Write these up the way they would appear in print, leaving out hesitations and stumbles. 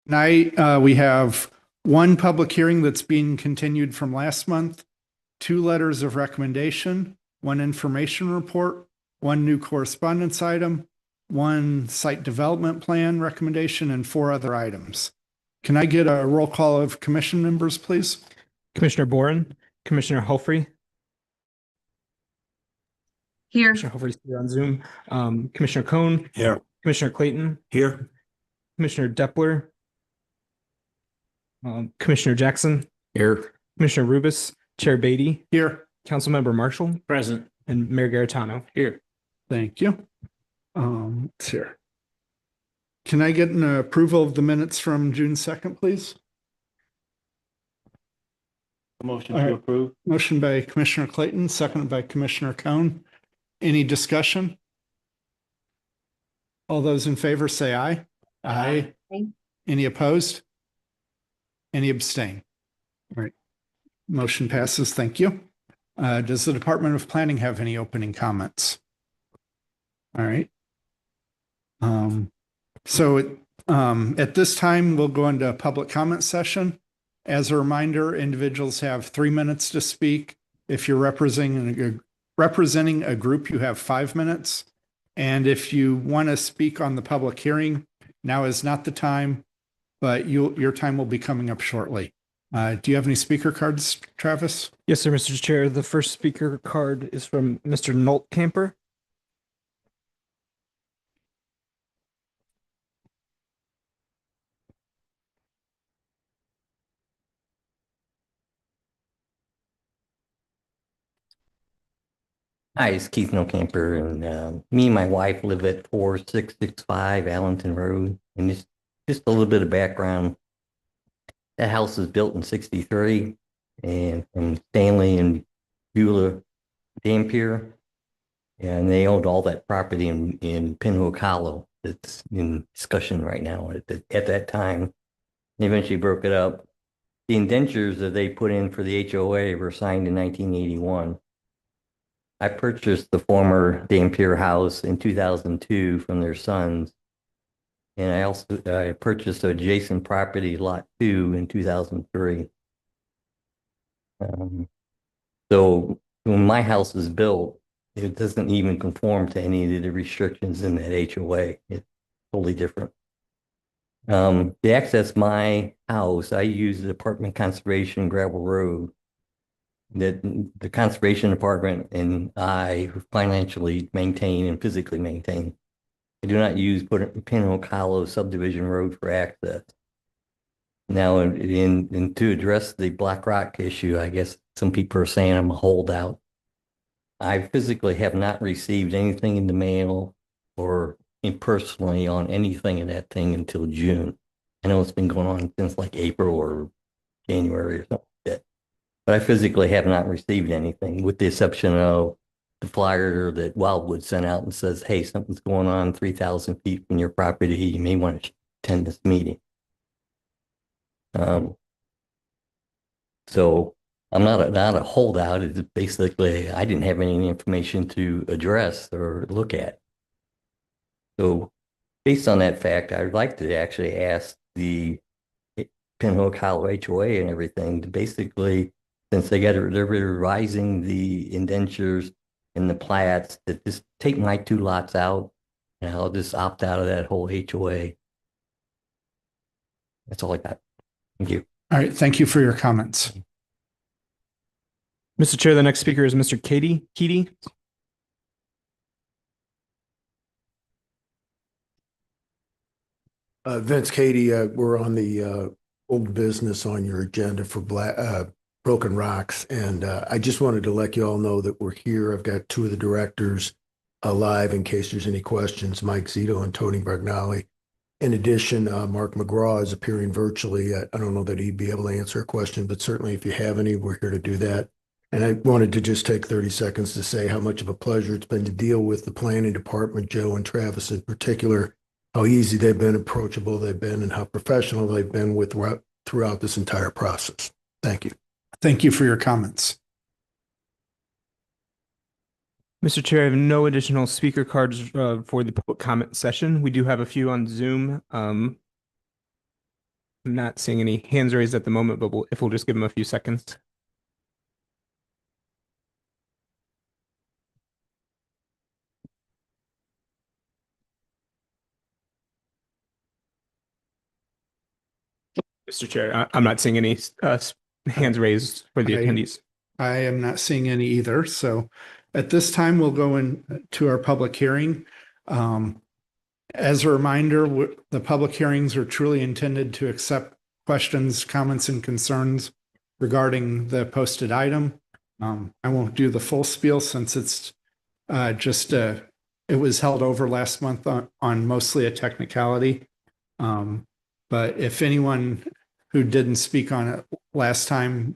Tonight, we have one public hearing that's being continued from last month, 2 letters of recommendation, 1 information report, 1 new correspondence item, 1 site development plan recommendation, and 4 other items. Can I get a roll call of commission members, please? Commissioner Boren, Commissioner Humphrey. Here. Commissioner Humphrey's here on Zoom. Commissioner Cohn. Here. Commissioner Clayton. Here. Commissioner Depler. Commissioner Jackson. Here. Commissioner Rubis. Chair Beatty. Here. Councilmember Marshall. Present. And Mayor Garitano. Here. Thank you. It's here. Can I get an approval of the minutes from June 2nd, please? Motion All to right. approve. Motion by Commissioner Clayton, seconded by Commissioner Cohn. Any discussion? All those in favor say aye. Aye. Aye. Any opposed? Any abstain? All right. Motion passes. Thank you. Does the Department of Planning have any opening comments? All right. At this time, we'll go into a public comment session. As a reminder, individuals have 3 minutes to speak. If you're representing a group, you have 5 minutes. And if you want to speak on the public hearing, now is not the time, but your time will be coming up shortly. Do you have any speaker cards, Travis? Yes, sir, Mr. Chair. The first speaker card is from Mr. Nolt Camper. Hi, it's Keith No Camper, and me and my wife live at 4665 Allenton Road. And just a little bit of background. That house was built in 63, and from Stanley and Beulah Dampier, and they owned all that property in Pinhook Hollow. That's in discussion right now. At that time, they eventually broke it up. The indentures that they put in for the HOA were signed in 1981. I purchased the former Dampier house in 2002 from their sons. And I purchased the adjacent property, lot 2, in 2003. So when my house was built, it doesn't even conform to any of the restrictions in that HOA. It's totally different. To access my house, I use the Department of Conservation gravel road that the Conservation Department and I financially maintain and physically maintain. I do not use Pinhook Hollow subdivision road for access. Now, in to address the Black Rock issue, I guess some people are saying I'm a holdout. I physically have not received anything in the mail or personally on anything in that thing until June. I know it's been going on since like April or January or something like that. But I physically have not received anything, with the exception of the flyer that Wildwood sent out and says, hey, something's going on 3,000 feet from your property. You may want to attend this meeting. So I'm not a holdout. It's basically, I didn't have any information to address or look at. So based on that fact, I'd like to actually ask the Pinhook Hollow HOA and everything to basically, since they're revising the indentures and the plats, that just take my 2 lots out and I'll just opt out of that whole HOA. That's all I got. Thank you. All right. Thank you for your comments. Mr. Chair, the next speaker is Mr. Keaty. Vince Cady, we're on the old business on your agenda for Broken Rocks. And I just wanted to let you all know that we're here. I've got 2 of the directors live in case there's any questions, Mike Zito and Tony Bergnali. In addition, Mark McGraw is appearing virtually. I don't know that he'd be able to answer a question, but certainly if you have any, we're here to do that. And I wanted to just take 30 seconds to say how much of a pleasure it's been to deal with the planning department, Joe and Travis in particular, how easy they've been, approachable they've been, and how professional they've been throughout this entire process. Thank you. Thank you for your comments. Mr. Chair, I have no additional speaker cards for the public comment session. We do have a few on Zoom. I'm not seeing any hands raised at the moment, but we'll just give him a few seconds. Mr. Chair, I'm not seeing any hands raised for the I- attendees. I am not seeing any either. So at this time, we'll go into our public hearing. As a reminder, the public hearings are truly intended to accept questions, comments, and concerns regarding the posted item. I won't do the full spiel since it's it was held over last month on mostly a technicality. But if anyone who didn't speak on it last time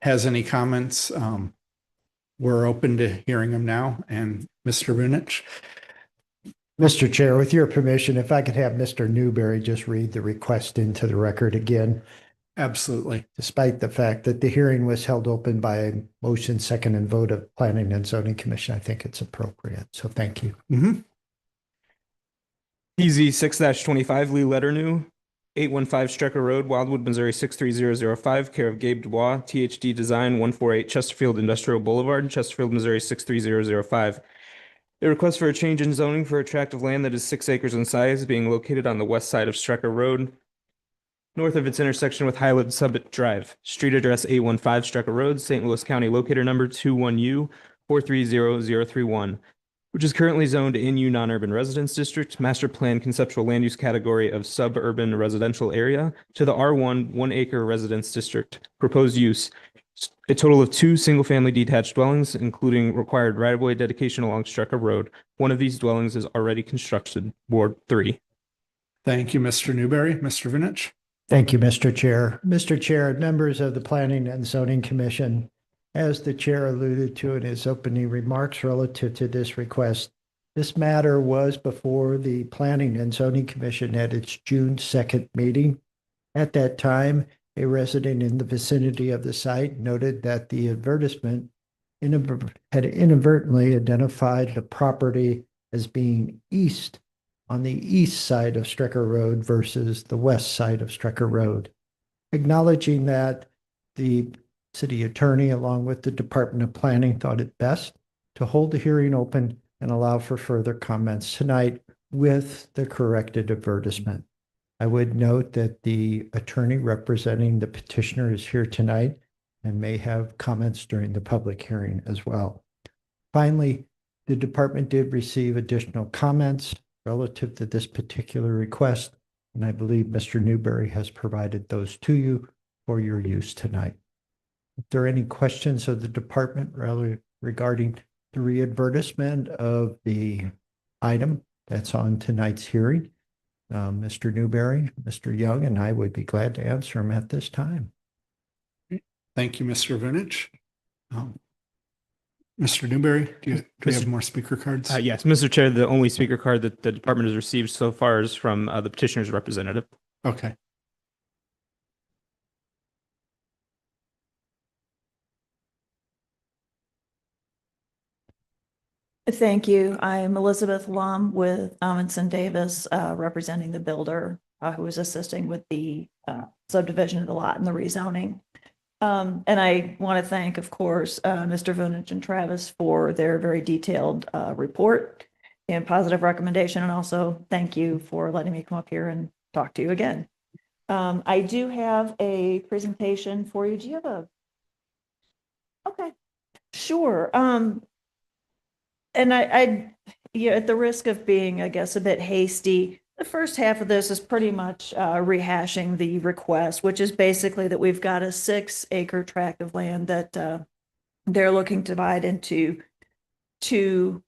has any comments, we're open to hearing them now. And Mr. Vunich. Mr. Chair, with your permission, if I could have Mr. Newberry just read the request into the record again, Absolutely. despite the fact that the hearing was held open by a motion, second, and vote of Planning and Zoning Commission, I think it's appropriate. So thank you. Mhm. PZ 6-25 Lee Letternew, 815 Strecker Road, Wildwood, Missouri 63005, care of Gabe Dubois, THD Design, 148 Chesterfield Industrial Boulevard, Chesterfield, Missouri 63005. A request for a change in zoning for a tract of land that is 6 acres in size, being located on the west side of Strecker Road, north of its intersection with Highland Summit Drive. Street address 815 Strecker Road, St. Louis County, locator number 21U 430031, which is currently zoned NU non-urban residence district, master plan conceptual land use category of suburban residential area, to the R1 1 acre residence district. Proposed use: a total of 2 single-family detached dwellings, including required right-of-way dedication along Strecker Road. One of these dwellings is already constructed. Ward 3. Thank you, Mr. Newberry. Mr. Vunich. Thank you, Mr. Chair. Mr. Chair, members of the Planning and Zoning Commission, as the chair alluded to in his opening remarks relative to this request, this matter was before the Planning and Zoning Commission at its June 2nd meeting. At that time, a resident in the vicinity of the site noted that the advertisement had inadvertently identified the property as being on the east side of Strecker Road versus the west side of Strecker Road. Acknowledging that, the city attorney, along with the Department of Planning, thought it best to hold the hearing open and allow for further comments tonight with the corrected advertisement. I would note that the attorney representing the petitioner is here tonight and may have comments during the public hearing as well. Finally, the department did receive additional comments relative to this particular request, and I believe Mr. Newberry has provided those to you for your use tonight. If there are any questions of the department regarding the readvertisement of the item that's on tonight's hearing, Mr. Newberry, Mr. Young, and I would be glad to answer them at this time. Thank you, Mr. Vunich. Mr. Newberry, do we have more speaker cards? Yes, Mr. Chair, the only speaker card that the department has received so far is from the petitioner's representative. Okay. Thank you. I'm Elizabeth Lum with Amundsen Davis, representing the builder who is assisting with the subdivision of the lot and the rezoning. And I want to thank, of course, Mr. Vunich and Travis for their very detailed report and positive recommendation. And also thank you for letting me come up here and talk to you again. I do have a presentation for you. Do you have Okay, sure. And at the risk of being, I guess, a bit hasty, the first half of this is pretty much rehashing the request, which is basically that we've got a 6-acre tract of land that they're looking to divide into 2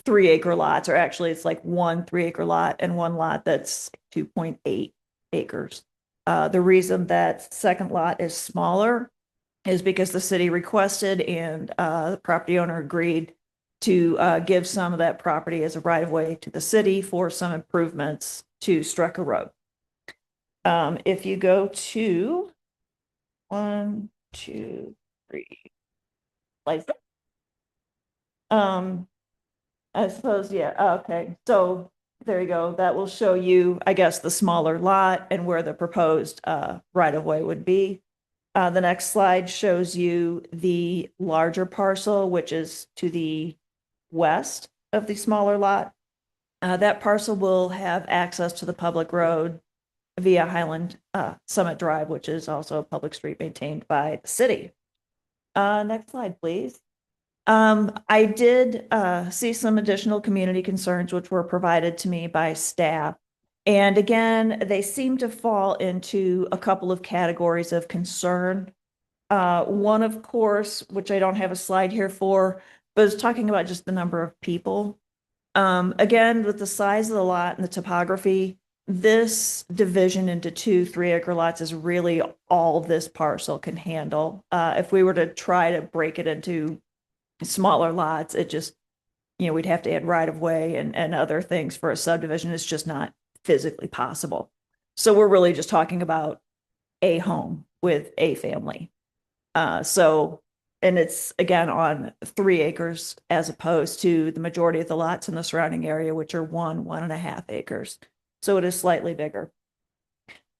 3-acre lots, or actually it's like 1 3-acre lot and 1 lot that's 2.8 acres. The reason that second lot is smaller is because the city requested and the property owner agreed to give some of that property as a right-of-way to the city for some improvements to Strecker Road. If you go to 1, 2, 3, like that. I suppose, yeah, okay. So There you go. That will show you, I guess, the smaller lot and where the proposed right of way would be. The next slide shows you the larger parcel, which is to the west of the smaller lot. That parcel will have access to the public road via Highland Summit Drive, which is also a public street maintained by the city. Next slide, please. I did see some additional community concerns which were provided to me by staff. And again, they seem to fall into a couple of categories of concern. One, of course, which I don't have a slide here for, but is talking about just the number of people. Again, with the size of the lot and the topography, this division into 2 3-acre lots is really all this parcel can handle. If we were to try to break it into smaller lots, it just, we'd have to add right of way and other things for a subdivision. It's just not physically possible. So we're really just talking about a home with a family. And it's again on 3 acres as opposed to the majority of the lots in the surrounding area, which are 1.5 acres. So it is slightly bigger.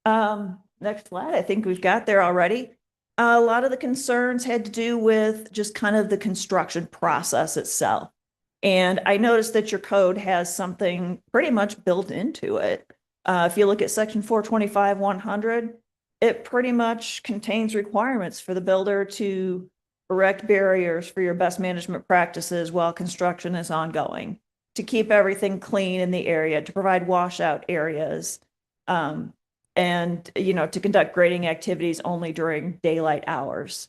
Next slide, I think we've got there already. A lot of the concerns had to do with just kind of the construction process itself. And I noticed that your code has something pretty much built into it. If you look at section 425-100, it pretty much contains requirements for the builder to erect barriers for your best management practices while construction is ongoing, to keep everything clean in the area, to provide washout areas, and, to conduct grading activities only during daylight hours.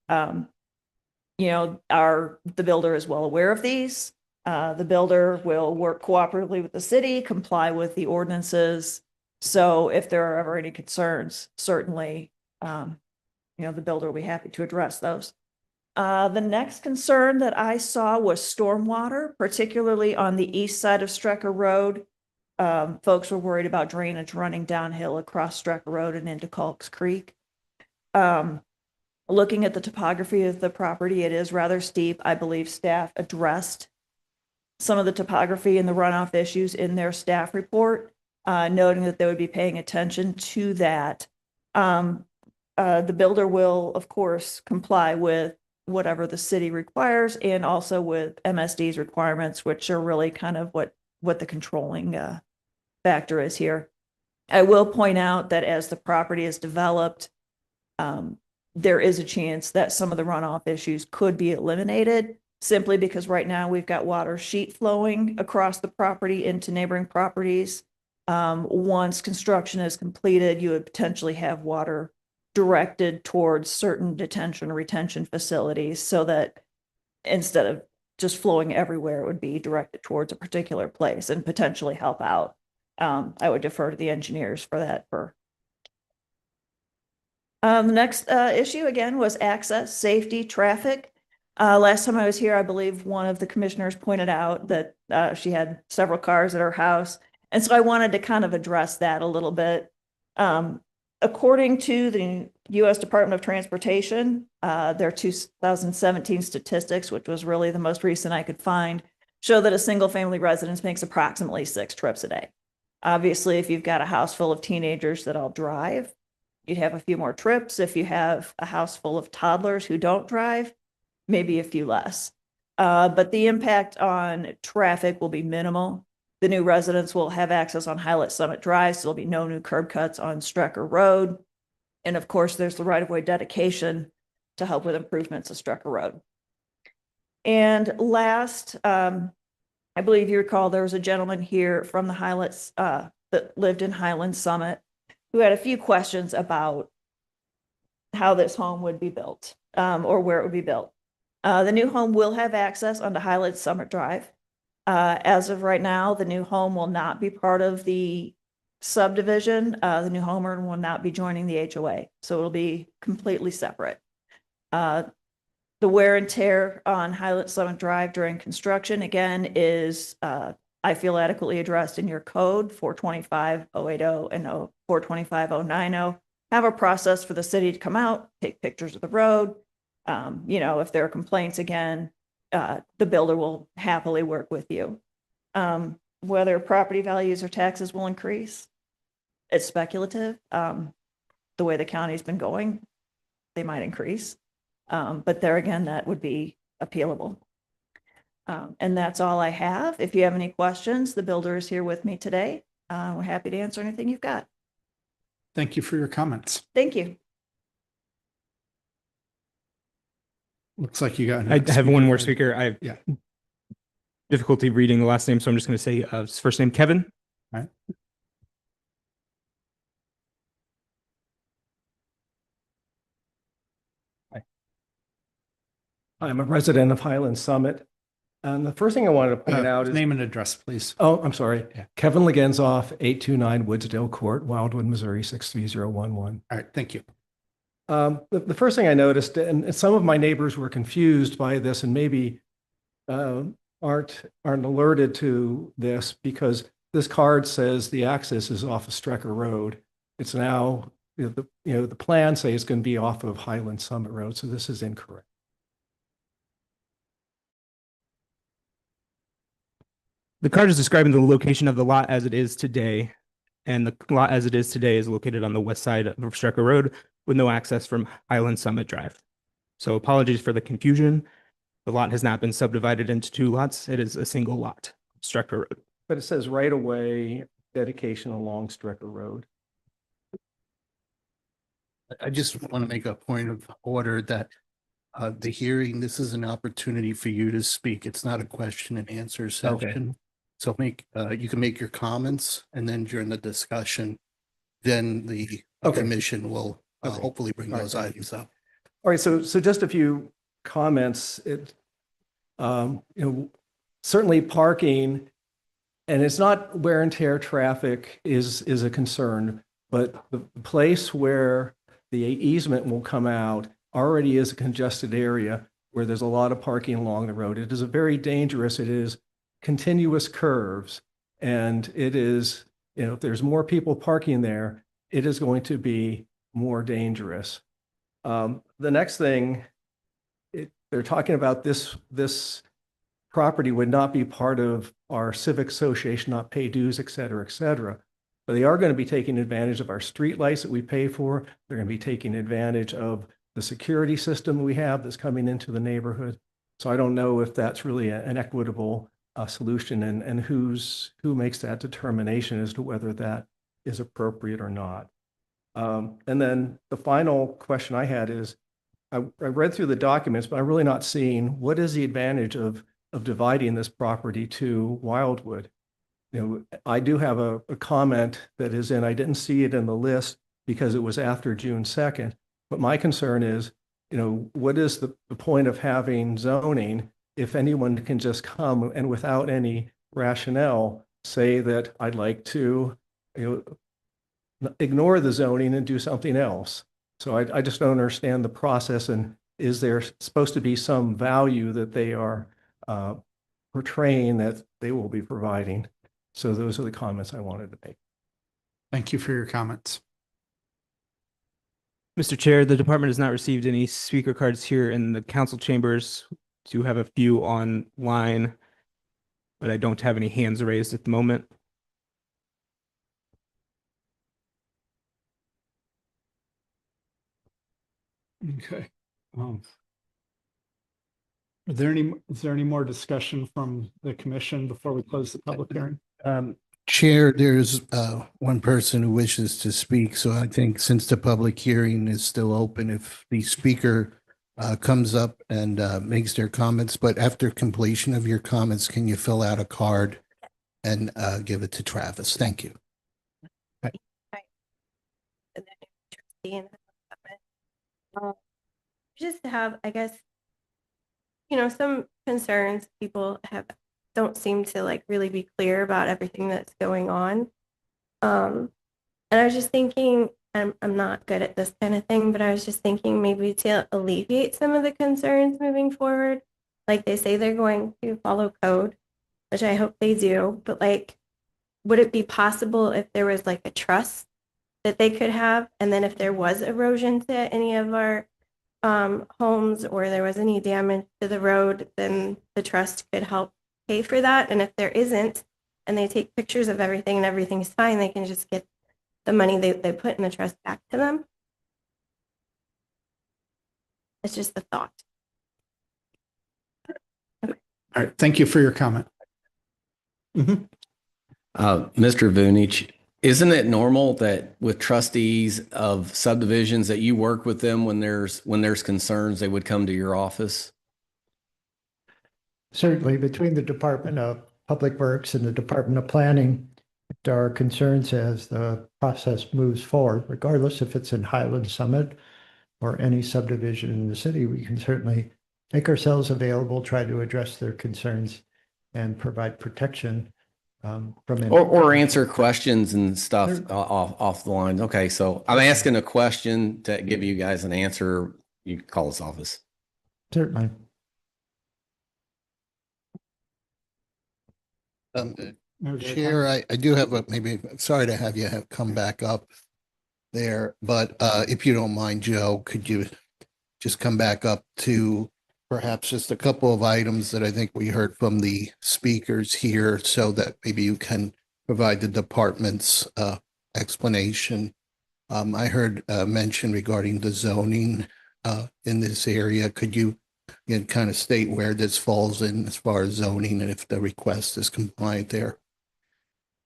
The builder is well aware of these. The builder will work cooperatively with the city, comply with the ordinances. So if there are ever any concerns, certainly, the builder will be happy to address those. The next concern that I saw was stormwater, particularly on the east side of Strecker Road. Folks were worried about drainage running downhill across Strecker Road and into Culks Creek. Looking at the topography of the property, it is rather steep. I believe staff addressed some of the topography and the runoff issues in their staff report, noting that they would be paying attention to that. The builder will, of course, comply with whatever the city requires and also with MSD's requirements, which are really kind of what the controlling factor is here. I will point out that as the property is developed, there is a chance that some of the runoff issues could be eliminated simply because right now we've got water sheet flowing across the property into neighboring properties. Once construction is completed, you would potentially have water directed towards certain detention or retention facilities so that instead of just flowing everywhere, it would be directed towards a particular place and potentially help out. I would defer to the engineers for that. The next issue again was access, safety, traffic. Last time I was here, I believe one of the commissioners pointed out that she had several cars at her house. And so I wanted to kind of address that a little bit. According to the U.S. Department of Transportation, their 2017 statistics, which was really the most recent I could find, show that a single family residence makes approximately 6 trips a day. Obviously, if you've got a house full of teenagers that all drive, you'd have a few more trips. If you have a house full of toddlers who don't drive, maybe a few less. But the impact on traffic will be minimal. The new residents will have access on Highland Summit Drive, so there'll be no new curb cuts on Strecker Road. And of course, there's the right-of-way dedication to help with improvements of Strecker Road. And last, I believe you recall there was a gentleman here from the Highlands that lived in Highland Summit who had a few questions about how this home would be built or where it would be built. The new home will have access onto Highland Summit Drive. As of right now, the new home will not be part of the subdivision. The new homeowner will not be joining the HOA, so it'll be completely separate. The wear and tear on Highland Summit Drive during construction, again, is, I feel, adequately addressed in your code, 425-080 and 425-090. Have a process for the city to come out, take pictures of the road. If there are complaints again, the builder will happily work with you. whether property values or taxes will increase. It's speculative. The way the county's been going, they might increase. But there again, that would be appealable. And that's all I have. If you have any questions, the builder is here with me today. We're happy to answer anything you've got. Thank you for your comments. Thank you. Looks like you got. I have one more speaker. I have Yeah. difficulty reading the last name, so I'm just going to say his first name, Kevin. All right. I'm a resident of Highland Summit. And the first thing I wanted to point out is, Name and address, please. oh, I'm sorry. Yeah. Kevin Legenzoff, 829 Woodsdale Court, Wildwood, Missouri, 63011. All right, thank you. The first thing I noticed, and some of my neighbors were confused by this and maybe aren't alerted to this, because this card says the access is off of Strecker Road. It's now, the plan says it's going to be off of Highland Summit Road, so this is incorrect. The card is describing the location of the lot as it is today, and the lot as it is today is located on the west side of Strecker Road with no access from Highland Summit Drive. So apologies for the confusion. The lot has not been subdivided into two lots. It is a single lot, Strecker Road. But it says right away dedication along Strecker Road. I just want to make a point of order that the hearing, this is an opportunity for you to speak. It's not a question and answer session. So you can make your comments, and then during the discussion, then the commission will hopefully bring those items up. All right, so just a few comments. Certainly parking, and it's not wear and tear traffic is a concern, but the place where the easement will come out already is a congested area where there's a lot of parking along the road. It is a very dangerous, it is continuous curves, and it is, if there's more people parking there, it is going to be more dangerous. The next thing, they're talking about this property would not be part of our civic association, not pay dues, et cetera, et cetera. But they are going to be taking advantage of our street lights that we pay for. They're going to be taking advantage of the security system we have that's coming into the neighborhood. So I don't know if that's really an equitable solution, and who makes that determination as to whether that is appropriate or not. And then the final question I had is, I read through the documents, but I'm really not seeing what is the advantage of dividing this property to Wildwood. I do have a comment that is in, I didn't see it in the list because it was after June 2nd, but my concern is, what is the point of having zoning if anyone can just come and without any rationale say that I'd like to ignore the zoning and do something else? So I just don't understand the process, and is there supposed to be some value that they are portraying that they will be providing? So those are the comments I wanted to make. Thank you for your comments. Mr. Chair, the department has not received any speaker cards here in the council chambers. Do have a few online, but I don't have any hands raised at the moment. Okay. Is there any more discussion from the commission before we close the public hearing? Chair, there's one person who wishes to speak. So I think since the public hearing is still open, if the speaker comes up and makes their comments, but after completion of your comments, can you fill out a card and give it to Travis? Thank you. Just have, I guess, some concerns people don't seem to really be clear about everything that's going on. And I was just thinking, I'm not good at this kind of thing, but I was just thinking maybe to alleviate some of the concerns moving forward. Like they say they're going to follow code, which I hope they do, but would it be possible if there was a trust that they could have? And then if there was erosion to any of our homes, or there was any damage to the road, then the trust could help pay for that. And if there isn't, and they take pictures of everything and everything's fine, they can just get the money they put in the trust back to them. It's just the thought. All right. Thank you for your comment. Mhm. Mr. Vunich, isn't it normal that with trustees of subdivisions that you work with them when there's concerns, they would come to your office? Certainly, between the Department of Public Works and the Department of Planning, if there are concerns as the process moves forward, regardless if it's in Highland Summit or any subdivision in the city, we can certainly make ourselves available, try to address their concerns and provide protection from. Or answer questions and stuff Sure. off the line. Okay, so I'm asking a question to give you guys an answer. You can call this office. Certainly. Chair, I do have maybe, sorry to have you come back up there, but if you don't mind, Joe, could you just come back up to perhaps just a couple of items that I think we heard from the speakers here so that maybe you can provide the department's explanation. I heard mention regarding the zoning in this area. Could you again kind of state where this falls in as far as zoning and if the request is compliant there?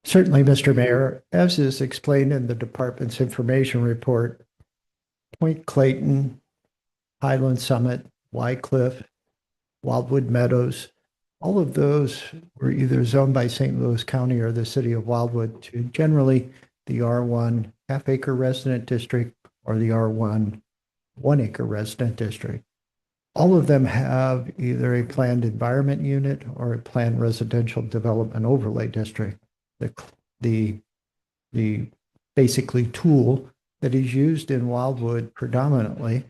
Certainly, Mr. Mayor, as is explained in the department's information report, Point Clayton, Highland Summit, Wycliffe, Wildwood Meadows, all of those were either zoned by St. Louis County or the city of Wildwood to generally the R1 half-acre resident district or the R1 1-acre resident district. All of them have either a planned environment unit or a planned residential development overlay district. The basically tool that is used in Wildwood predominantly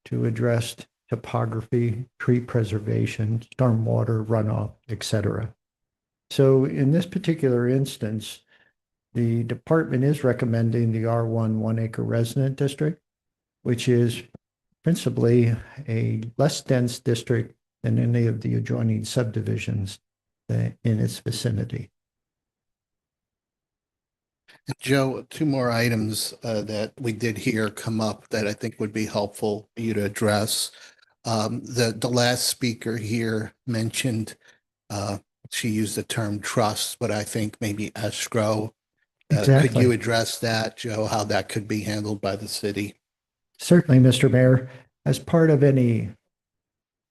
to address topography, tree preservation, stormwater runoff, etc. So in this particular instance, the department is recommending the R1 1-acre resident district, which is principally a less dense district than any of the adjoining subdivisions in its vicinity. Joe, two more items that we did hear come up that I think would be helpful for you to address. The last speaker here mentioned, she used the term trust, but I think maybe escrow. Could Exactly. you address that, Joe, how that could be handled by the city? Certainly, Mr. Mayor, as part of any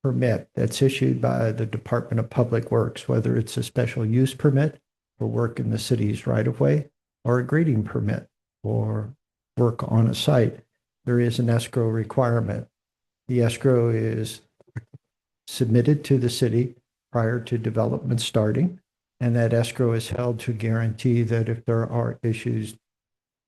permit that's issued by the Department of Public Works, whether it's a special use permit for work in the city's right-of-way or a grading permit for work on a site, there is an escrow requirement. The escrow is submitted to the city prior to development starting, and that escrow is held to guarantee that if there are issues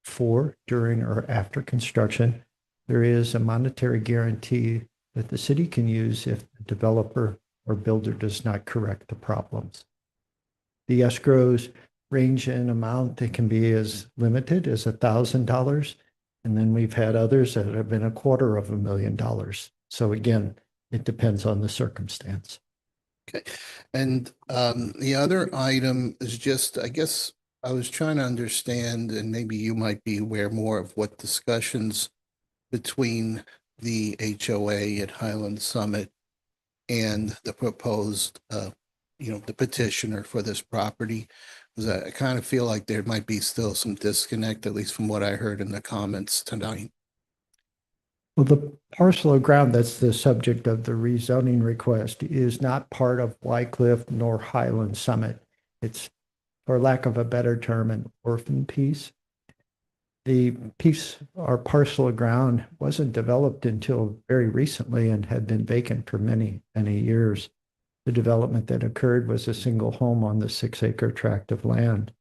before, during, or after construction, there is a monetary guarantee that the city can use if the developer or builder does not correct the problems. The escrows range in amount. They can be as limited as $1,000. And then we've had others that have been $250,000. So again, it depends on the circumstance. Okay. And the other item is just, I guess I was trying to understand, and maybe you might be aware more of what discussions between the HOA at Highland Summit and the proposed, the petitioner for this property. Because I kind of feel like there might be still some disconnect, at least from what I heard in the comments tonight. Well, the parcel of ground that's the subject of the rezoning request is not part of Wycliffe nor Highland Summit. It's, for lack of a better term, an orphan piece. The piece or parcel of ground wasn't developed until very recently and had been vacant for many, many years. The development that occurred was a single home on the 6-acre tract of land.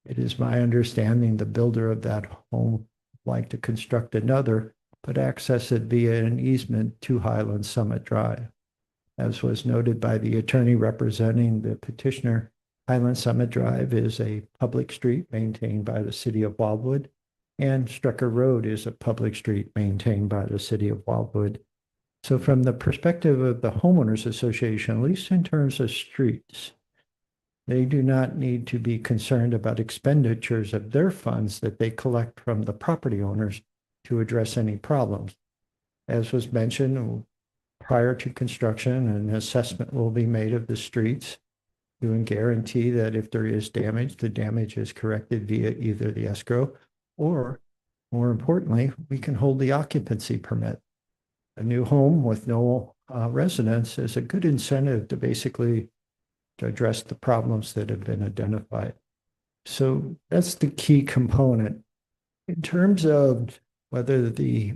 It is my understanding the builder of that home would like to construct another, but access it via an easement to Highland Summit Drive. As was noted by the attorney representing the petitioner, Highland Summit Drive is a public street maintained by the city of Wildwood, and Strecker Road is a public street maintained by the city of Wildwood. So from the perspective of the homeowners association, at least in terms of streets, They do not need to be concerned about expenditures of their funds that they collect from the property owners to address any problems. As was mentioned, prior to construction, an assessment will be made of the streets to guarantee that if there is damage, the damage is corrected via either the escrow or, more importantly, we can hold the occupancy permit. A new home with no residents is a good incentive to basically to address the problems that have been identified. So that's the key component. In terms of whether the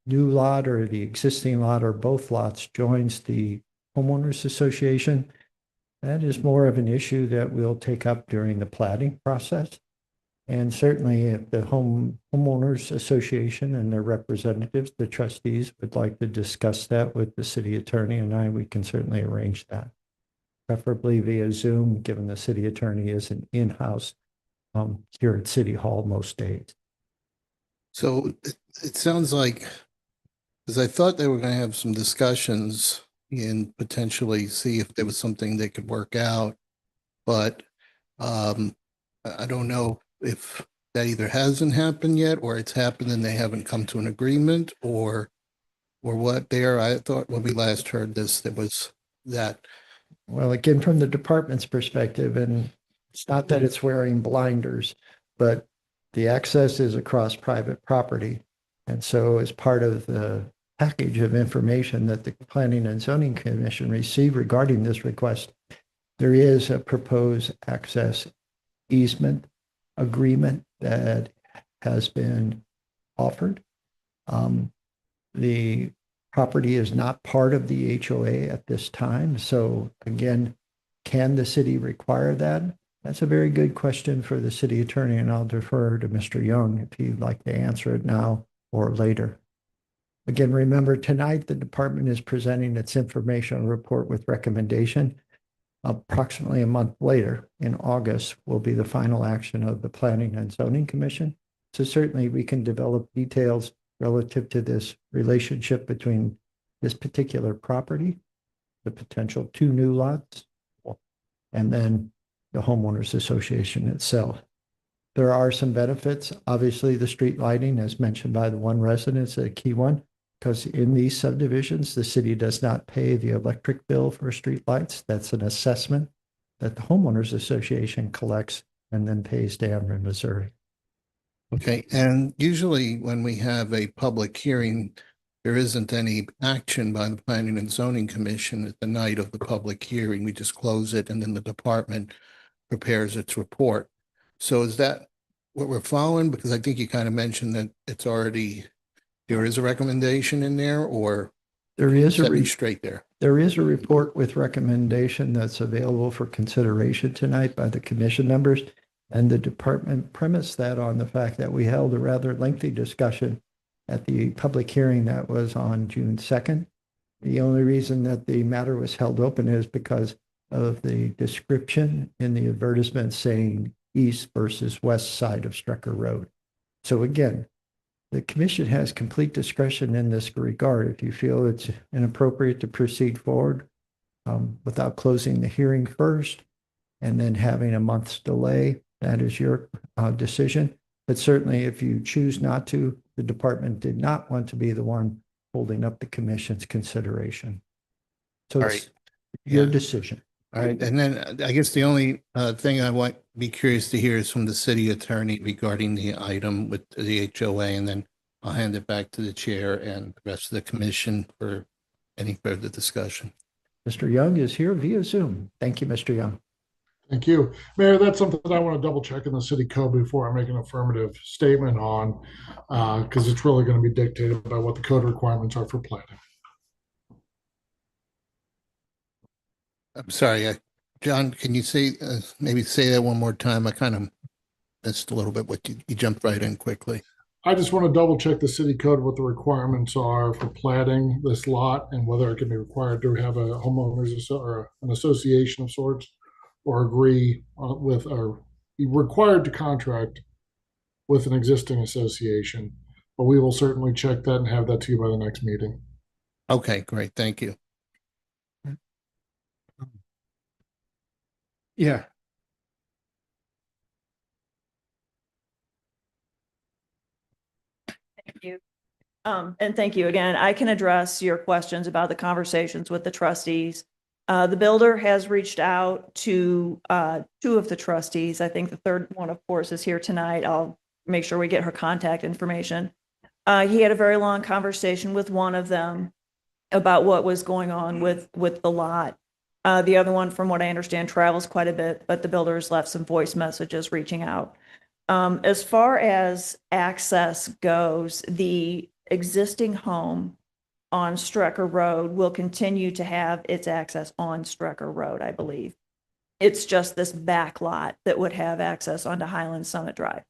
new lot or the existing lot or both lots joins the homeowners association, that is more of an issue that we'll take up during the plating process. And certainly if the homeowners association and their representatives, the trustees, would like to discuss that with the city attorney and I, we can certainly arrange that. Preferably via Zoom, given the city attorney is an in-house here at City Hall most days. So it sounds like, because I thought they were going to have some discussions and potentially see if there was something they could work out. But I don't know if that either hasn't happened yet or it's happened and they haven't come to an agreement or what there. I thought when we last heard this, there was that. Well, again, from the department's perspective, and it's not that it's wearing blinders, but the access is across private property. And so as part of the package of information that the Planning and Zoning Commission received regarding this request, there is a proposed access easement agreement that has been offered. The property is not part of the HOA at this time. So again, can the city require that? That's a very good question for the city attorney, and I'll defer to Mr. Young if he'd like to answer it now or later. Again, remember tonight, the department is presenting its informational report with recommendation. Approximately a month later, in August, will be the final action of the Planning and Zoning Commission. So certainly we can develop details relative to this relationship between this particular property, the potential 2 new lots, and then the homeowners association itself. There are some benefits. Obviously, the street lighting, as mentioned by the one resident, is a key one, because in these subdivisions, the city does not pay the electric bill for street lights. That's an assessment that the homeowners association collects and then pays to Ameren, Missouri. Okay, and usually when we have a public hearing, there isn't any action by the Planning and Zoning Commission at the night of the public hearing. We just close it and then the department prepares its report. So is that what we're following? Because I think you kind of mentioned that it's already, there is a recommendation in there, or there is set me straight there. There is a report with recommendation that's available for consideration tonight by the commission members. And the department premised that on the fact that we held a rather lengthy discussion at the public hearing that was on June 2nd. The only reason that the matter was held open is because of the description in the advertisement saying east versus west side of Strecker Road. So again, the commission has complete discretion in this regard. If you feel it's inappropriate to proceed forward without closing the hearing first and then having a month's delay, that is your decision. But certainly if you choose not to, the department did not want to be the one holding up the commission's consideration. So it's your decision. All right, and then I guess the only thing I want be curious to hear is from the city attorney regarding the item with the HOA, and then I'll hand it back to the chair and the rest of the commission for any further discussion. Mr. Young is here via Zoom. Thank you, Mr. Young. Thank you. Mayor, that's something that I want to double check in the city code before I make an affirmative statement on, because it's really going to be dictated by what the code requirements are for planning. I'm sorry, John, can you say, maybe say that one more time? I kind of missed a little bit what you jumped right in quickly. I just want to double check the city code, what the requirements are for platting this lot and whether it can be required to have a homeowners or an association of sorts, or agree with, or be required to contract with an existing association. But we will certainly check that and have that to you by the next meeting. Okay, great. Thank you. Yeah. Thank you. And thank you again. I can address your questions about the conversations with the trustees. The builder has reached out to two of the trustees. I think the third one, of course, is here tonight. I'll make sure we get her contact information. He had a very long conversation with one of them about what was going on with the lot. The other one, from what I understand, travels quite a bit, but the builder has left some voice messages reaching out. As far as access goes, the existing home on Strecker Road will continue to have its access on Strecker Road, I believe. It's just this back lot that would have access onto Highland Summit Drive.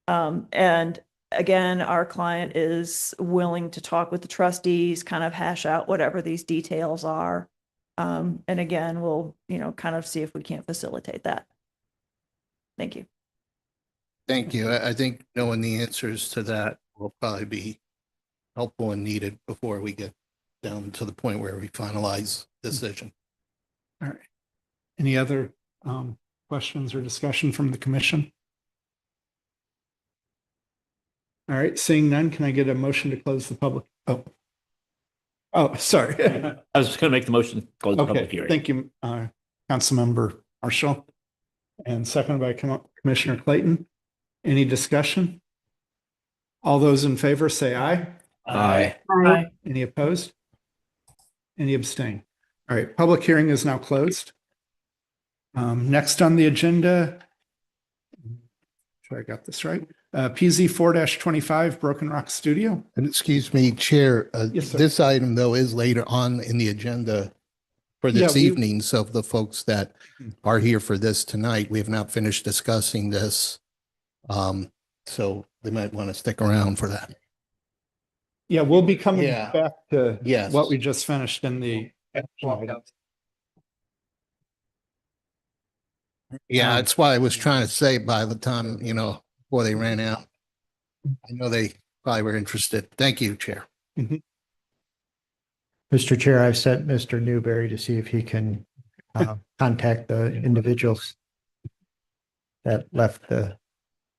And again, our client is willing to talk with the trustees, kind of hash out whatever these details are. And again, we'll, kind of see if we can't facilitate that. Thank you. Thank you. I think knowing the answers to that will probably be helpful and needed before we get down to the point where we finalize decision. All right. Any other questions or discussion from the commission? All right, seeing none, can I get a motion to close the public? Oh, sorry. I was just going to make the motion to close the public Okay, hearing. thank you, Councilmember Marshall, and seconded by Commissioner Clayton. Any discussion? All those in favor say aye. Aye. Aye. Any opposed? Any abstain? All right, public hearing is now closed. Next on the agenda, sure I got this right. PZ 4-25 Broken Rock Studio. And excuse me, Chair, Yes, sir. this item though is later on in the agenda for this Yeah, evening. So the folks that are here for this tonight, we have not finished discussing this. So they might want to stick around for that. Yeah, we'll be coming Yeah. back to Yes. what we just finished in the action item. Yeah, that's why I was trying to say by the time, before they ran out. I know they probably were interested. Thank you, Chair. Mr. Chair, I've sent Mr. Newberry to see if he can contact the individuals that left the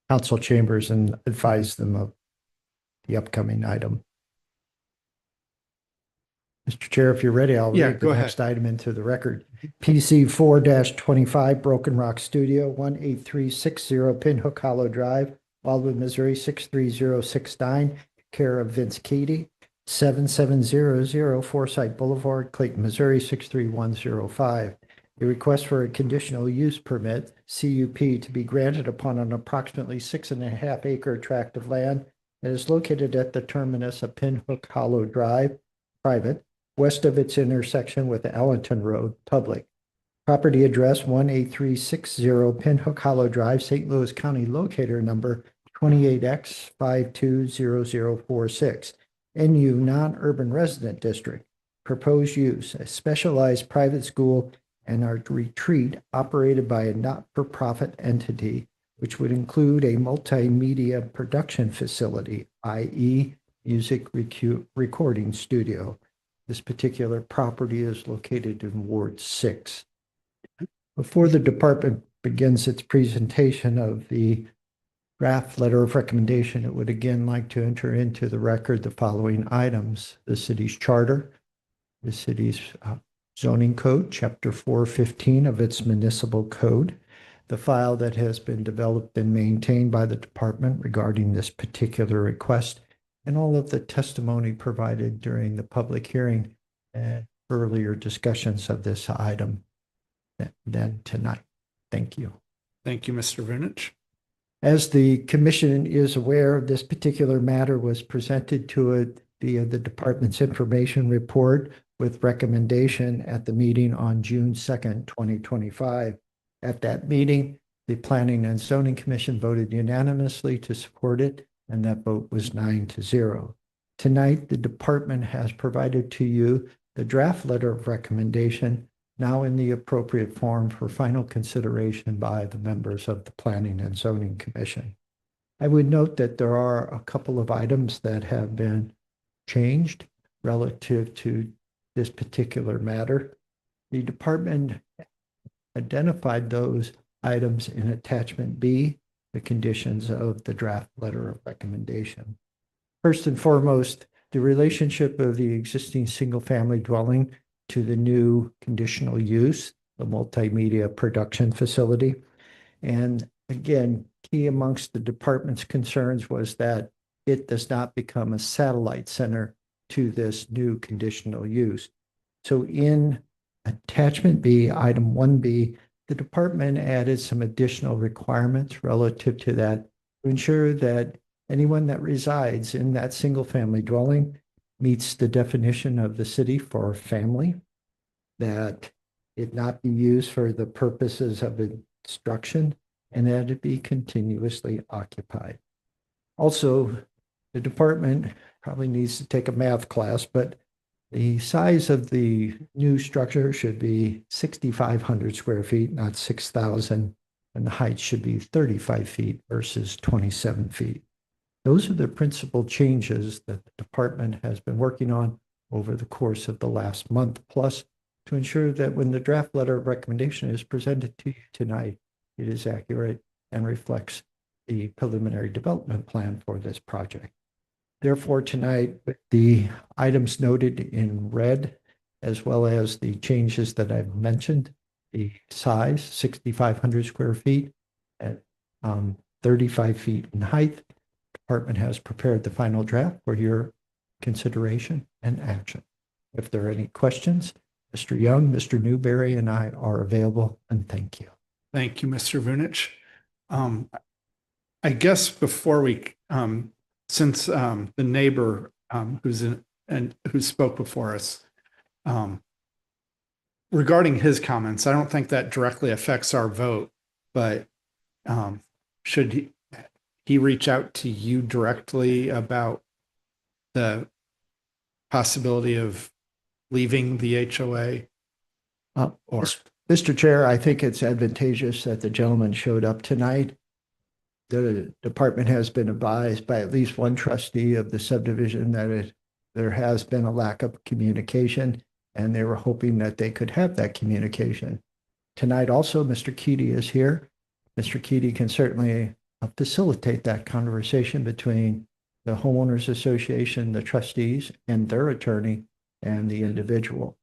council chambers and advise them of the upcoming item. Mr. Chair, if you're ready, I'll Yeah, read the go ahead. next item into the record. PC 4-25 Broken Rock Studio, 18360 Pinhook Hollow Drive, Wildwood, Missouri 63069, care of Vince Keaty, 7700 Forsyth Boulevard, Clayton, Missouri 63105. A request for a conditional use permit, CUP, to be granted upon an approximately 6.5 acre tract of land that is located at the terminus of Pinhook Hollow Drive, private, west of its intersection with Allenton Road, public. Property address 18360 Pinhook Hollow Drive, St. Louis County, locator number 28X520046. NU non-urban resident district. Proposed use, a specialized private school and a retreat operated by a not-for-profit entity, which would include a multimedia production facility, i.e. music recording studio. This particular property is located in Ward 6. Before the department begins its presentation of the draft letter of recommendation, it would again like to enter into the record the following items: the city's charter, the city's zoning code, chapter 415 of its municipal code, the file that has been developed and maintained by the department regarding this particular request, and all of the testimony provided during the public hearing and earlier discussions of this item than tonight. Thank you. Thank you, Mr. Vunich. As the commission is aware, this particular matter was presented to it via the department's information report with recommendation at the meeting on June 2nd, 2025. At that meeting, the Planning and Zoning Commission voted unanimously to support it, and that vote was 9-0. Tonight, the department has provided to you the draft letter of recommendation, now in the appropriate form for final consideration by the members of the Planning and Zoning Commission. I would note that there are a couple of items that have been changed relative to this particular matter. The department identified those items in attachment B, the conditions of the draft letter of recommendation. First and foremost, the relationship of the existing single-family dwelling to the new conditional use, the multimedia production facility. And again, key amongst the department's concerns was that it does not become a satellite center to this new conditional use. So in attachment B, item 1B, the department added some additional requirements relative to that to ensure that anyone that resides in that single-family dwelling meets the definition of the city for family, that it not be used for the purposes of instruction, and that it be continuously occupied. Also, the department probably needs to take a math class, but the size of the new structure should be 6,500 square feet, not 6,000, and the height should be 35 feet versus 27 feet. Those are the principal changes that the department has been working on over the course of the last month plus to ensure that when the draft letter of recommendation is presented to you tonight, it is accurate and reflects the preliminary development plan for this project. Therefore, tonight, the items noted in red, as well as the changes that I've mentioned, the size, 6,500 square feet at 35 feet in height, department has prepared the final draft for your consideration and action. If there are any questions, Mr. Young, Mr. Newberry, and I are available, and thank you. Thank you, Mr. Vunich. I guess before we, since the neighbor who spoke before us, regarding his comments, I don't think that directly affects our vote, but should he reach out to you directly about the possibility of leaving the HOA? Or Mr. Chair, I think it's advantageous that the gentleman showed up tonight. The department has been advised by at least one trustee of the subdivision that there has been a lack of communication, and they were hoping that they could have that communication. Tonight also, Mr. Keaty is here. Mr. Keaty can certainly facilitate that conversation between the homeowners association, the trustees, and their attorney and the individual.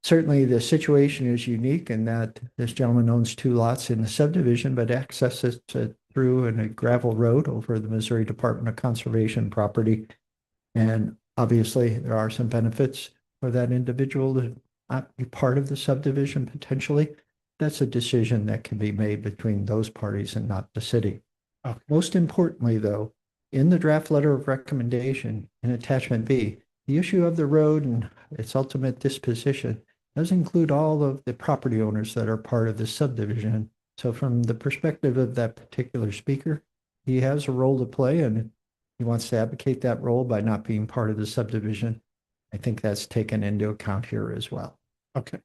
Certainly the situation is unique in that this gentleman owns 2 lots in the subdivision, but accesses it through a gravel road over the Missouri Department of Conservation property. And obviously there are some benefits for that individual to not be part of the subdivision potentially. That's a decision that can be made between those parties and not the city. Most importantly, though, in the draft letter of recommendation in attachment B, the issue of the road and its ultimate disposition does include all of the property owners that are part of the subdivision. So from the perspective of that particular speaker, he has a role to play, and he wants to advocate that role by not being part of the subdivision. I think that's taken into account here as well. Okay.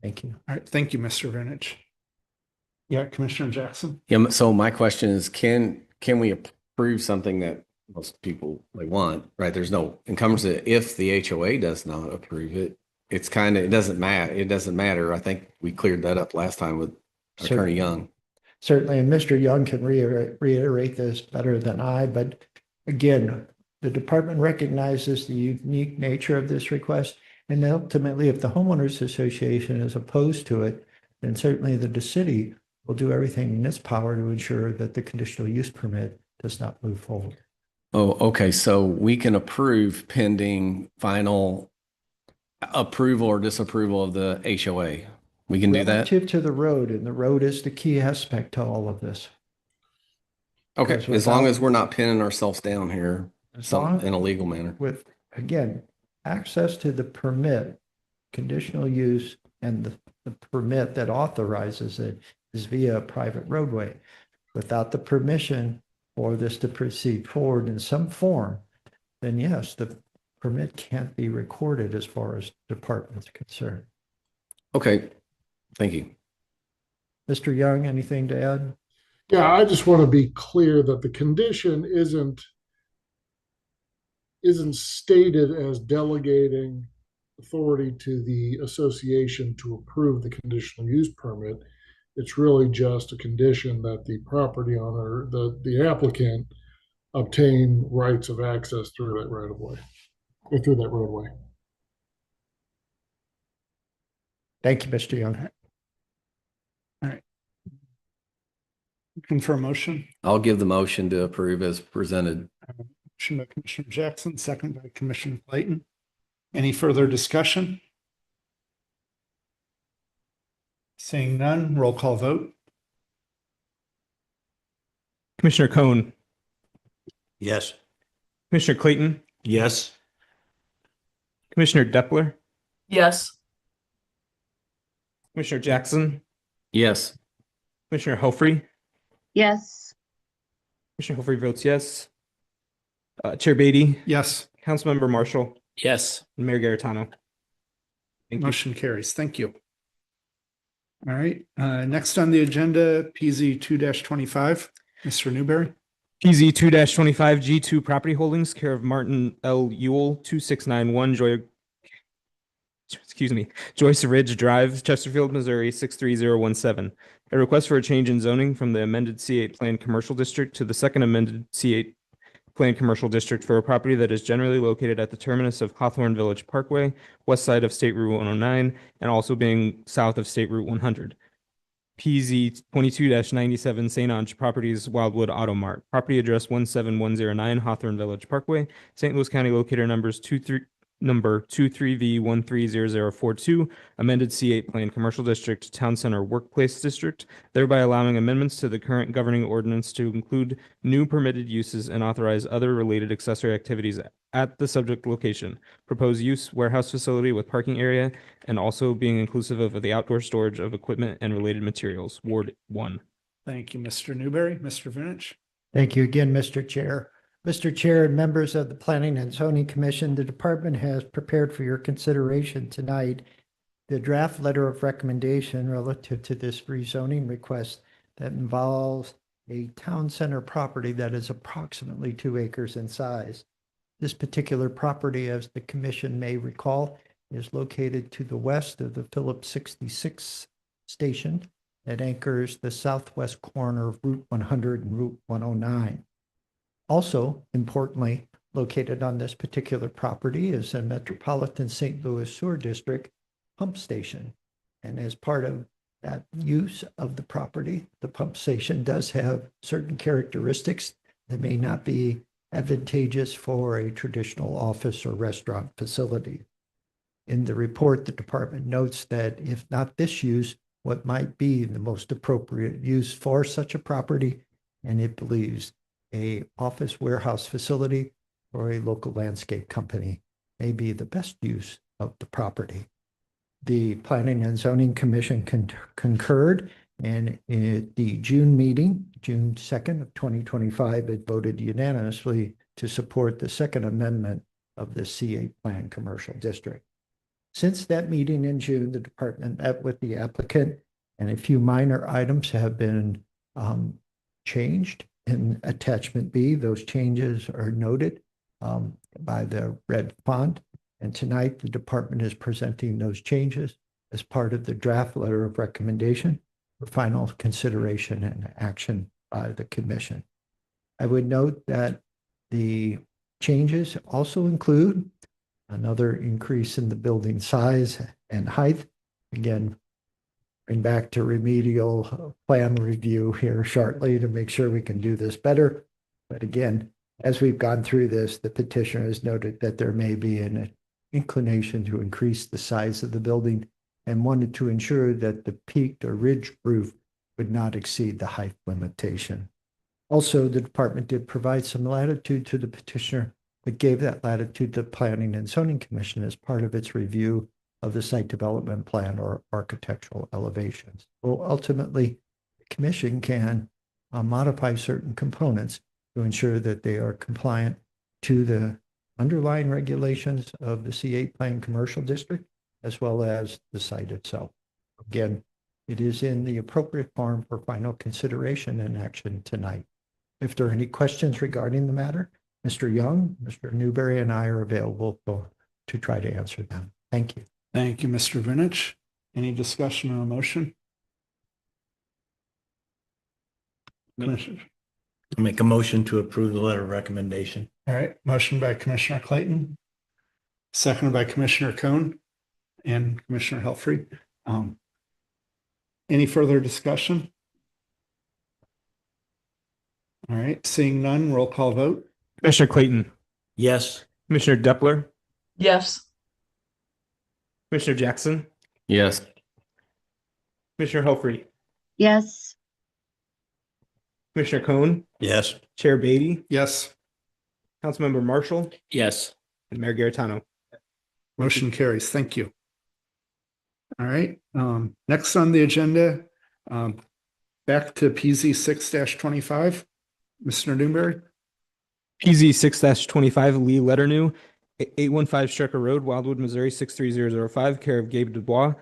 Thank you. All right. Thank you, Mr. Vunich. Yeah, Commissioner Jackson. Yeah, so my question is, can we approve something that most people want, right? There's no encumbrance. If the HOA does not approve it, it's kind of, it doesn't matter. I think we cleared that up last time with Attorney Young. Certainly, and Mr. Young can reiterate this better than I, but again, the department recognizes the unique nature of this request. And ultimately, if the homeowners association is opposed to it, then certainly the city will do everything in its power to ensure that the conditional use permit does not move forward. Oh, okay. So we can approve pending final approval or disapproval of the HOA. We can do that? Relative to the road, and the road is the key aspect to all of this. Okay, Because as long without- as we're not pinning ourselves down here in a legal manner. With, again, access to the permit, conditional use, and the permit that authorizes it is via a private roadway. Without the permission for this to proceed forward in some form, then yes, the permit can't be recorded as far as the department's concerned. Okay, thank you. Mr. Young, anything to add? Yeah, I just want to be clear that the condition isn't stated as delegating authority to the association to approve the conditional use permit. It's really just a condition that the property owner, the applicant, obtain rights of access through that right of way, or through that roadway. Thank you, Mr. Young. Looking for a motion? I'll give the motion to approve as presented. Motion by Commissioner Jackson, second by Commissioner Clayton. Any further discussion? Seeing none, roll call vote. Commissioner Cohn, Yes. Commissioner Clayton, Yes. Commissioner Depler, Yes. Commissioner Jackson, Yes. Commissioner Helfrey, Yes. Commissioner Helfrey votes yes. Chair Beatty, Yes, Councilmember Marshall, Yes. and Mayor Garitano. Thank you. motion carries. Thank you. All right, next on the agenda, PZ 2-25, Mr. Newberry. PZ 2-25 G2 Property Holdings, care of Martin L. Ewell, 2691 Joyce Ridge Drive, Chesterfield, Missouri, 63017. A request for a change in zoning from the amended C8 Plan Commercial District to the second amended C8 Plan Commercial District for a property that is generally located at the terminus of Hawthorne Village Parkway, west side of State Route 109, and also being south of State Route 100. PZ 22-97 St. Ange Properties Wildwood Auto Mart. Property address 17109 Hawthorne Village Parkway, St. Louis County, locator number 23V130042, amended C8 Plan Commercial District, Town Center Workplace District, thereby allowing amendments to the current governing ordinance to include new permitted uses and authorize other related accessory activities at the subject location. Proposed use warehouse facility with parking area and also being inclusive of the outdoor storage of equipment and related materials. Ward 1. Thank you, Mr. Newberry. Mr. Vinich. Thank you again, Mr. Chair. Mr. Chair and members of the Planning and Zoning Commission, the department has prepared for your consideration tonight the draft letter of recommendation relative to this rezoning request that involves a town center property that is approximately 2 acres in size. This particular property, as the commission may recall, is located to the west of the Phillips 66 station that anchors the southwest corner of Route 100 and Route 109. Also, importantly, located on this particular property is a Metropolitan St. Louis Sewer District pump station. And as part of that use of the property, the pump station does have certain characteristics that may not be advantageous for a traditional office or restaurant facility. In the report, the department notes that if not this use, what might be the most appropriate use for such a property, and it believes a office warehouse facility or a local landscape company may be the best use of the property. The Planning and Zoning Commission concurred, and at the June meeting, June 2nd of 2025, it voted unanimously to support the second amendment of the C8 Plan Commercial District. Since that meeting in June, the department met with the applicant, and a few minor items have been changed. In attachment B, those changes are noted by the red font. And tonight, the department is presenting those changes as part of the draft letter of recommendation for final consideration and action by the commission. I would note that the changes also include another increase in the building size and height. Again, bring back to remedial plan review here shortly to make sure we can do this better. But again, as we've gone through this, the petitioner has noted that there may be an inclination to increase the size of the building and wanted to ensure that the peaked or ridged roof would not exceed the height limitation. Also, the department did provide some latitude to the petitioner, but gave that latitude to the Planning and Zoning Commission as part of its review of the site development plan or architectural elevations. Well, ultimately, the commission can modify certain components to ensure that they are compliant to the underlying regulations of the C8 Plan Commercial District, as well as the site itself. Again, it is in the appropriate form for final consideration and action tonight. If there are any questions regarding the matter, Mr. Young, Mr. Newberry, and I are available to try to answer them. Thank you. Thank you, Mr. Vinich. Any discussion or motion? Commissioner. Make a motion to approve the letter of recommendation. All right, motion by Commissioner Clayton, seconded by Commissioner Cohn and Commissioner Helfrey. Any further discussion? All right, seeing none, roll call vote. Commissioner Clayton, Yes. Commissioner Depler, Yes. Commissioner Jackson, Yes. Commissioner Helfrey, Yes. Commissioner Cohn, Yes. Chair Beatty, Yes, Councilmember Marshall, Yes. and Mayor Garitano. motion carries. Thank you. All right, next on the agenda, back to PZ 6-25. Mr. Newberry. PZ 6-25 Lee Letternew, 815 Strecker Road, Wildwood, Missouri 63005, care of Gabe Dubois,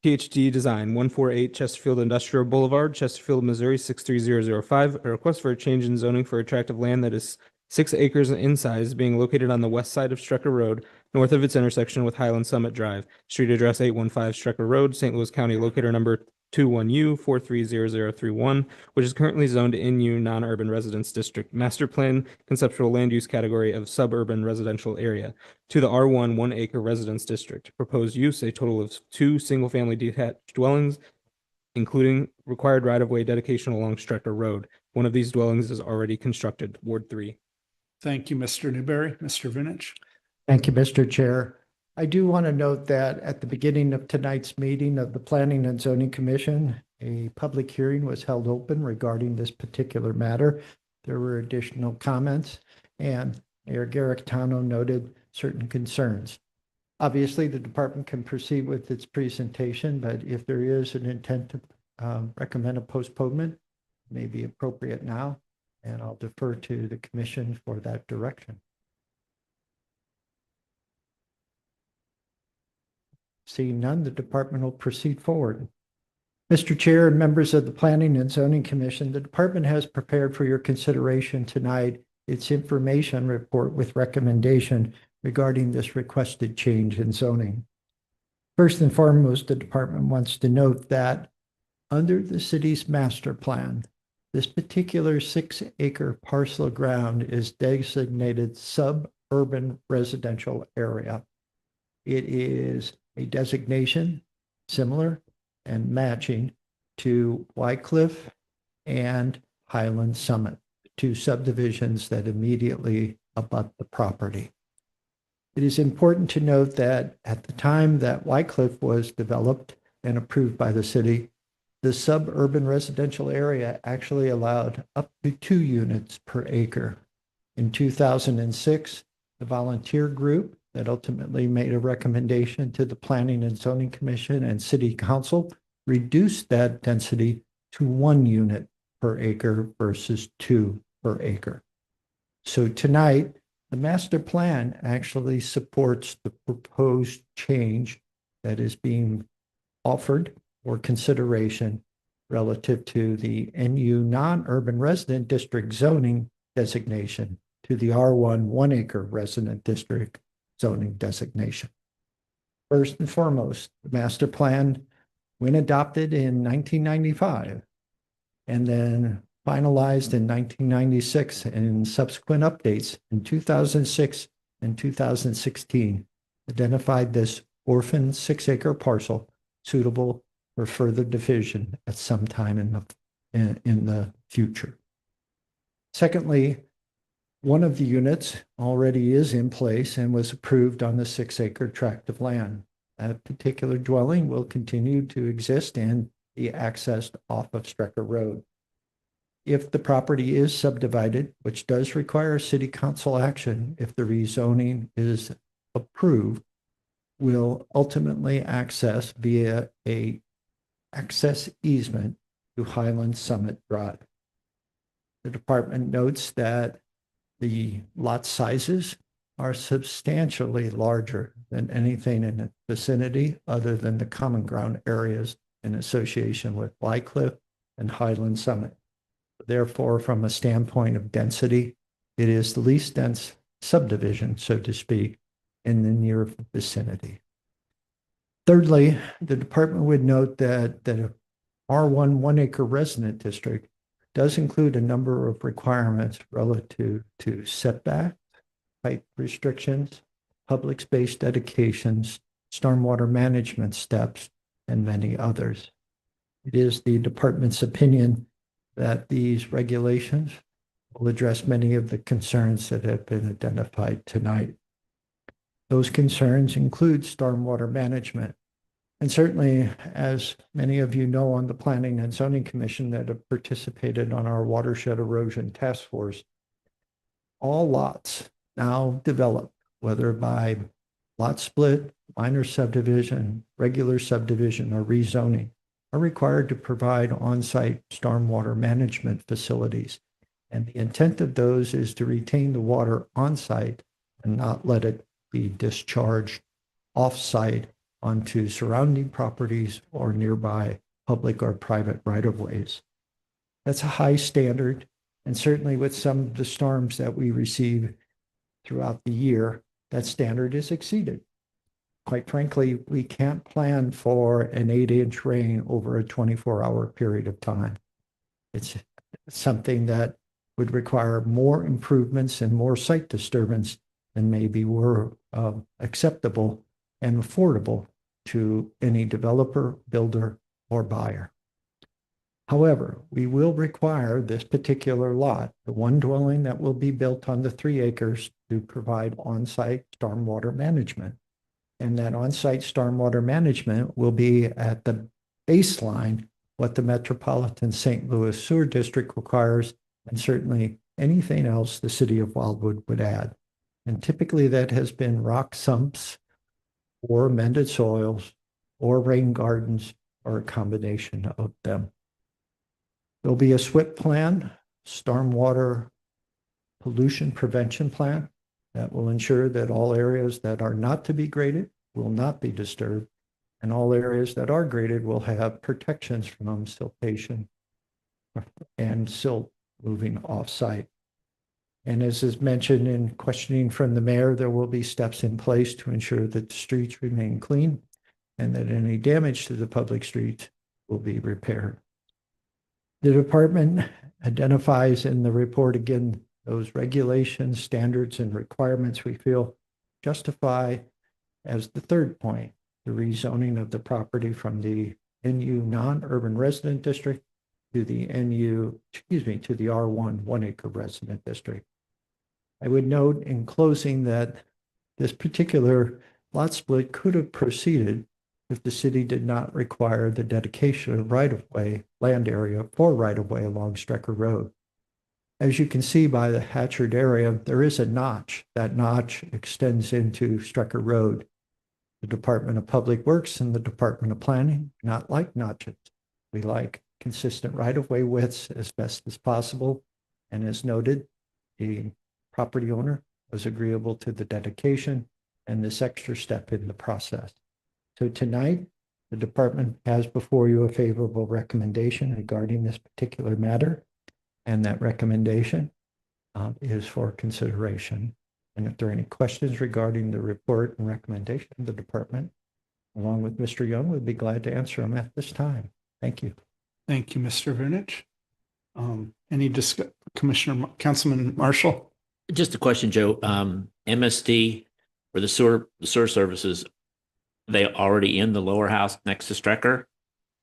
PhD Design, 148 Chesterfield Industrial Boulevard, Chesterfield, Missouri 63005. A request for a change in zoning for a tract of land that is 6 acres in size, being located on the west side of Strecker Road, north of its intersection with Highland Summit Drive. Street address 815 Strecker Road, St. Louis County, locator number 21U430031, which is currently zoned NU non-urban residence district, master plan conceptual land use category of suburban residential area, to the R1 1 acre residence district. Proposed use, a total of 2 single-family detached dwellings, including required right-of-way dedication along Strecker Road. One of these dwellings is already constructed, Ward 3. Thank you, Mr. Newberry. Mr. Vinich. Thank you, Mr. Chair. I do want to note that at the beginning of tonight's meeting of the Planning and Zoning Commission, a public hearing was held open regarding this particular matter. There were additional comments, and Mayor Garitano noted certain concerns. Obviously, the department can proceed with its presentation, but if there is an intent to recommend a postponement, it may be appropriate now, and I'll defer to the commission for that direction. Seeing none, the department will proceed forward. Mr. Chair and members of the Planning and Zoning Commission, the department has prepared for your consideration tonight its information report with recommendation regarding this requested change in zoning. First and foremost, the department wants to note that under the city's master plan, this particular 6-acre parcel of ground is designated suburban residential area. It is a designation similar and matching to Wycliffe and Highland Summit, 2 subdivisions that immediately abut the property. It is important to note that at the time that Wycliffe was developed and approved by the city, the suburban residential area actually allowed up to 2 units per acre. In 2006, the volunteer group that ultimately made a recommendation to the Planning and Zoning Commission and City Council reduced that density to 1 unit per acre versus 2 per acre. So tonight, the master plan actually supports the proposed change that is being offered for consideration relative to the NU non-urban resident district zoning designation to the R1 1 acre resident district zoning designation. First and foremost, the master plan, when adopted in 1995 and then finalized in 1996 and subsequent updates in 2006 and 2016, identified this orphan 6-acre parcel suitable for further division at some time in the future. Secondly, one of the units already is in place and was approved on the 6-acre tract of land. That particular dwelling will continue to exist and be accessed off of Strecker Road. If the property is subdivided, which does require city council action if the rezoning is approved, will ultimately access via a access easement to Highland Summit Drive. The department notes that the lot sizes are substantially larger than anything in the vicinity other than the common ground areas in association with Wycliffe and Highland Summit. Therefore, from a standpoint of density, it is the least dense subdivision, so to speak, in the near vicinity. Thirdly, the department would note that the R1 1-acre resident district does include a number of requirements relative to setback, height restrictions, public space dedications, stormwater management steps, and many others. It is the department's opinion that these regulations will address many of the concerns that have been identified tonight. Those concerns include stormwater management. And certainly, as many of you know on the Planning and Zoning Commission that have participated on our watershed erosion task force, all lots now developed, whether by lot split, minor subdivision, regular subdivision, or rezoning, are required to provide on-site stormwater management facilities. And the intent of those is to retain the water on-site and not let it be discharged off-site onto surrounding properties or nearby public or private right-of-ways. That's a high standard, and certainly with some of the storms that we receive throughout the year, that standard is exceeded. Quite frankly, we can't plan for an 8-inch rain over a 24-hour period of time. It's something that would require more improvements and more site disturbance than maybe were acceptable and affordable to any developer, builder, or buyer. However, we will require this particular lot, the one dwelling that will be built on the 3 acres, to provide on-site stormwater management. And that on-site stormwater management will be at the baseline what the Metropolitan St. Louis Sewer District requires, and certainly anything else the city of Wildwood would add. And typically that has been rock sumps or amended soils or rain gardens or a combination of them. There'll be a SWIP plan, stormwater pollution prevention plan, that will ensure that all areas that are not to be graded will not be disturbed, and all areas that are graded will have protections from siltation and silt moving off-site. And as is mentioned in questioning from the mayor, there will be steps in place to ensure that the streets remain clean and that any damage to the public streets will be repaired. The department identifies in the report, again, those regulations, standards, and requirements we feel justify, as the third point, the rezoning of the property from the NU non-urban resident district to the to the R1 1-acre resident district. I would note in closing that this particular lot split could have proceeded if the city did not require the dedication of right-of-way land area for right-of-way along Strecker Road. As you can see by the hatchered area, there is a notch. That notch extends into Strecker Road. The Department of Public Works and the Department of Planning do not like notches. We like consistent right-of-way widths as best as possible. And as noted, the property owner was agreeable to the dedication and this extra step in the process. So tonight, the department has before you a favorable recommendation regarding this particular matter. And that recommendation is for consideration. And if there are any questions regarding the report and recommendation of the department, along with Mr. Young, we'd be glad to answer them at this time. Thank you. Thank you, Mr. Vernich. Any Commissioner, Councilman Marshall? Just a question, Joe. MSD or the sewer services, they already in the lower house next to Strecker,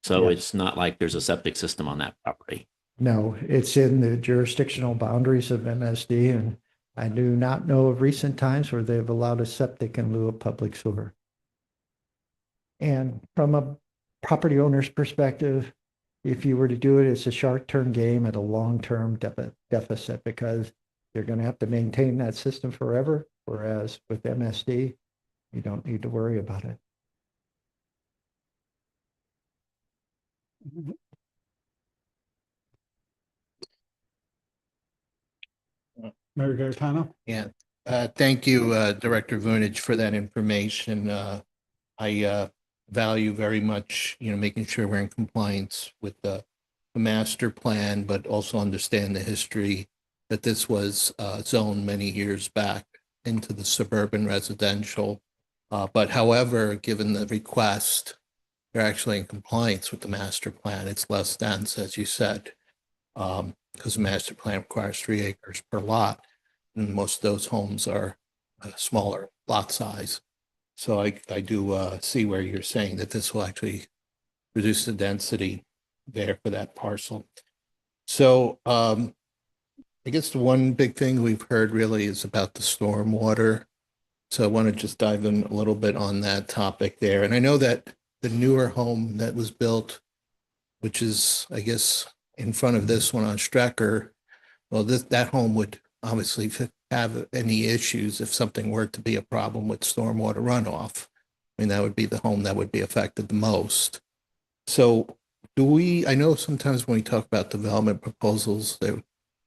so Yes. It's not like there's a septic system on that property. No, it's in the jurisdictional boundaries of MSD, and I do not know of recent times where they've allowed a septic in lieu of public sewer. And from a property owner's perspective, if you were to do it, it's a short-term game at a long-term deficit because you're going to have to maintain that system forever, whereas with MSD, you don't need to worry about it. Mayor Gaetano? Yeah, thank you, Director Vunich, for that information. I value very much, making sure we're in compliance with the master plan, but also understand the history that this was zoned many years back into the suburban residential. But however, given the request, they're actually in compliance with the master plan. It's less dense, as you said, because the master plan requires 3 acres per lot. And most of those homes are smaller lot size. So I do see where you're saying that this will actually reduce the density there for that parcel. So I guess the one big thing we've heard really is about the stormwater. So I want to just dive in a little bit on that topic there. And I know that the newer home that was built, which is, I guess, in front of this one on Strecker, well, that home would obviously have any issues if something were to be a problem with stormwater runoff. I mean, that would be the home that would be affected the most. So I know sometimes when we talk about development proposals, they talk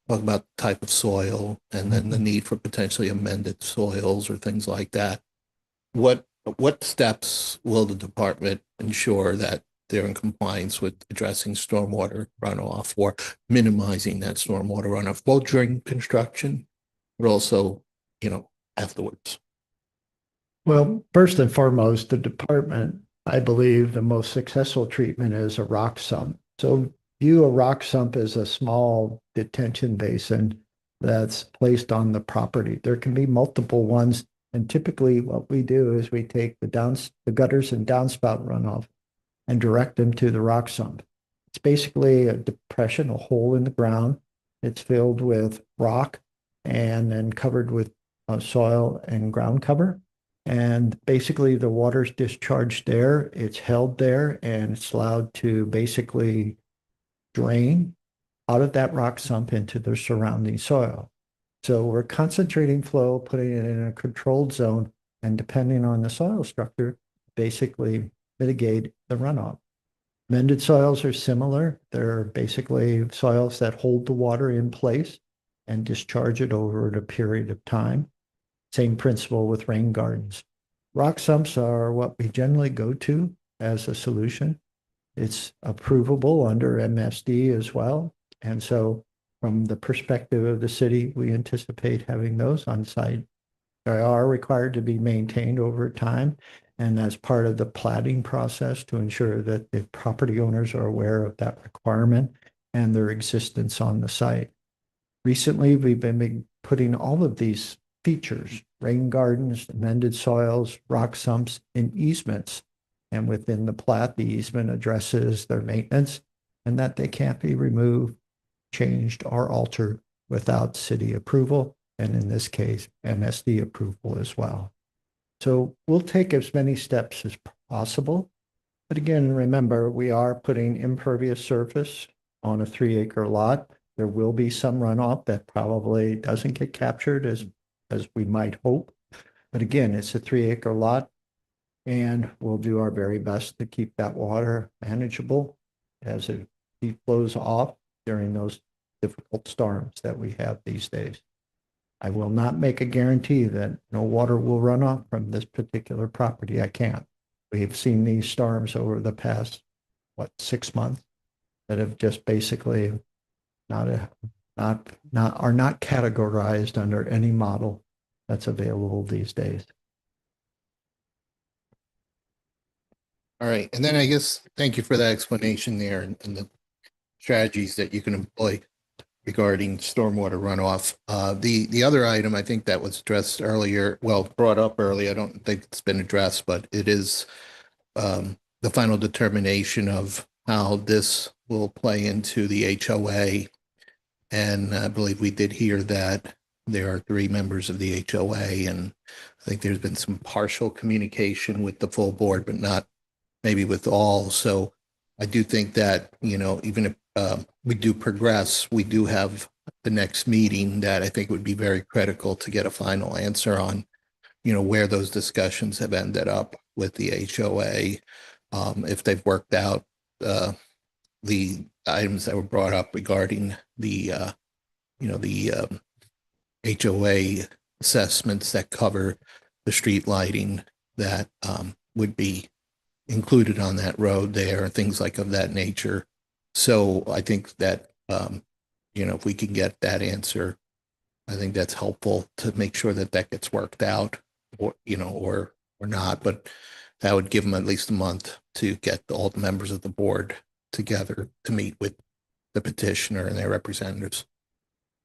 about the type of soil and then the need for potentially amended soils or things like that. What steps will the department ensure that they're in compliance with addressing stormwater runoff or minimizing that stormwater runoff, both during construction, but also, afterwards? Well, first and foremost, the department, I believe the most successful treatment is a rock sump. So view a rock sump as a small detention basin that's placed on the property. There can be multiple ones. And typically what we do is we take the gutters and downspout runoff and direct them to the rock sump. It's basically a depression, a hole in the ground. It's filled with rock and then covered with soil and ground cover. And basically the water's discharged there, it's held there, and it's allowed to basically drain out of that rock sump into the surrounding soil. So we're concentrating flow, putting it in a controlled zone, and depending on the soil structure, basically mitigate the runoff. Amended soils are similar. They're basically soils that hold the water in place and discharge it over a period of time. Same principle with rain gardens. Rock sumps are what we generally go to as a solution. It's approvable under MSD as well. And so from the perspective of the city, we anticipate having those on site. They are required to be maintained over time, and as part of the platting process to ensure that the property owners are aware of that requirement and their existence on the site. Recently, we've been putting all of these features, rain gardens, amended soils, rock sumps, in easements. And within the plat, the easement addresses their maintenance and that they can't be removed, changed, or altered without city approval, and in this case, MSD approval as well. So we'll take as many steps as possible. But again, remember, we are putting impervious surface on a 3-acre lot. There will be some runoff that probably doesn't get captured as we might hope. But again, it's a 3-acre lot, and we'll do our very best to keep that water manageable as it flows off during those difficult storms that we have these days. I will not make a guarantee that no water will run off from this particular property. I can't. We've seen these storms over the past, 6 months that have just basically are not categorized under any model that's available these days. All right. And then I guess, thank you for that explanation there and the strategies that you can employ regarding stormwater runoff. The other item I think that was addressed earlier, brought up early, I don't think it's been addressed, but it is the final determination of how this will play into the HOA. And I believe we did hear that there are 3 members of the HOA, and I think there's been some partial communication with the full board, but not maybe with all. So I do think that, even if we do progress, we do have the next meeting that I think would be very critical to get a final answer on, where those discussions have ended up with the HOA, if they've worked out the items that were brought up regarding the HOA assessments that cover the street lighting that would be included on that road there and things like of that nature. So I think that, if we can get that answer, I think that's helpful to make sure that that gets worked out or or not, but that would give them at least a month to get all the members of the board together to meet with the petitioner and their representatives.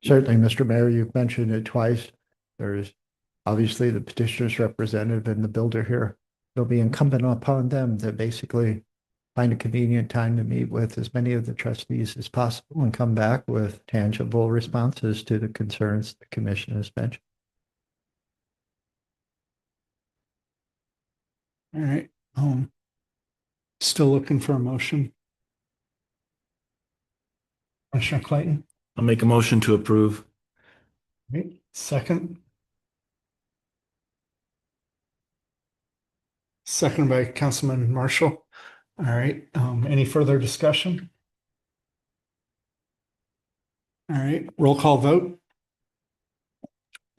Certainly, Mr. Mayor, you've mentioned it twice. There's obviously the petitioner's representative and the builder here. It'll be incumbent upon them to basically find a convenient time to meet with as many of the trustees as possible and come back with tangible responses to the concerns the commission has mentioned. All right. Still looking for a motion. Commissioner Clayton, I'll make a motion to approve. right, second. Second by Councilman Marshall. All right, any further discussion? All right, roll call vote.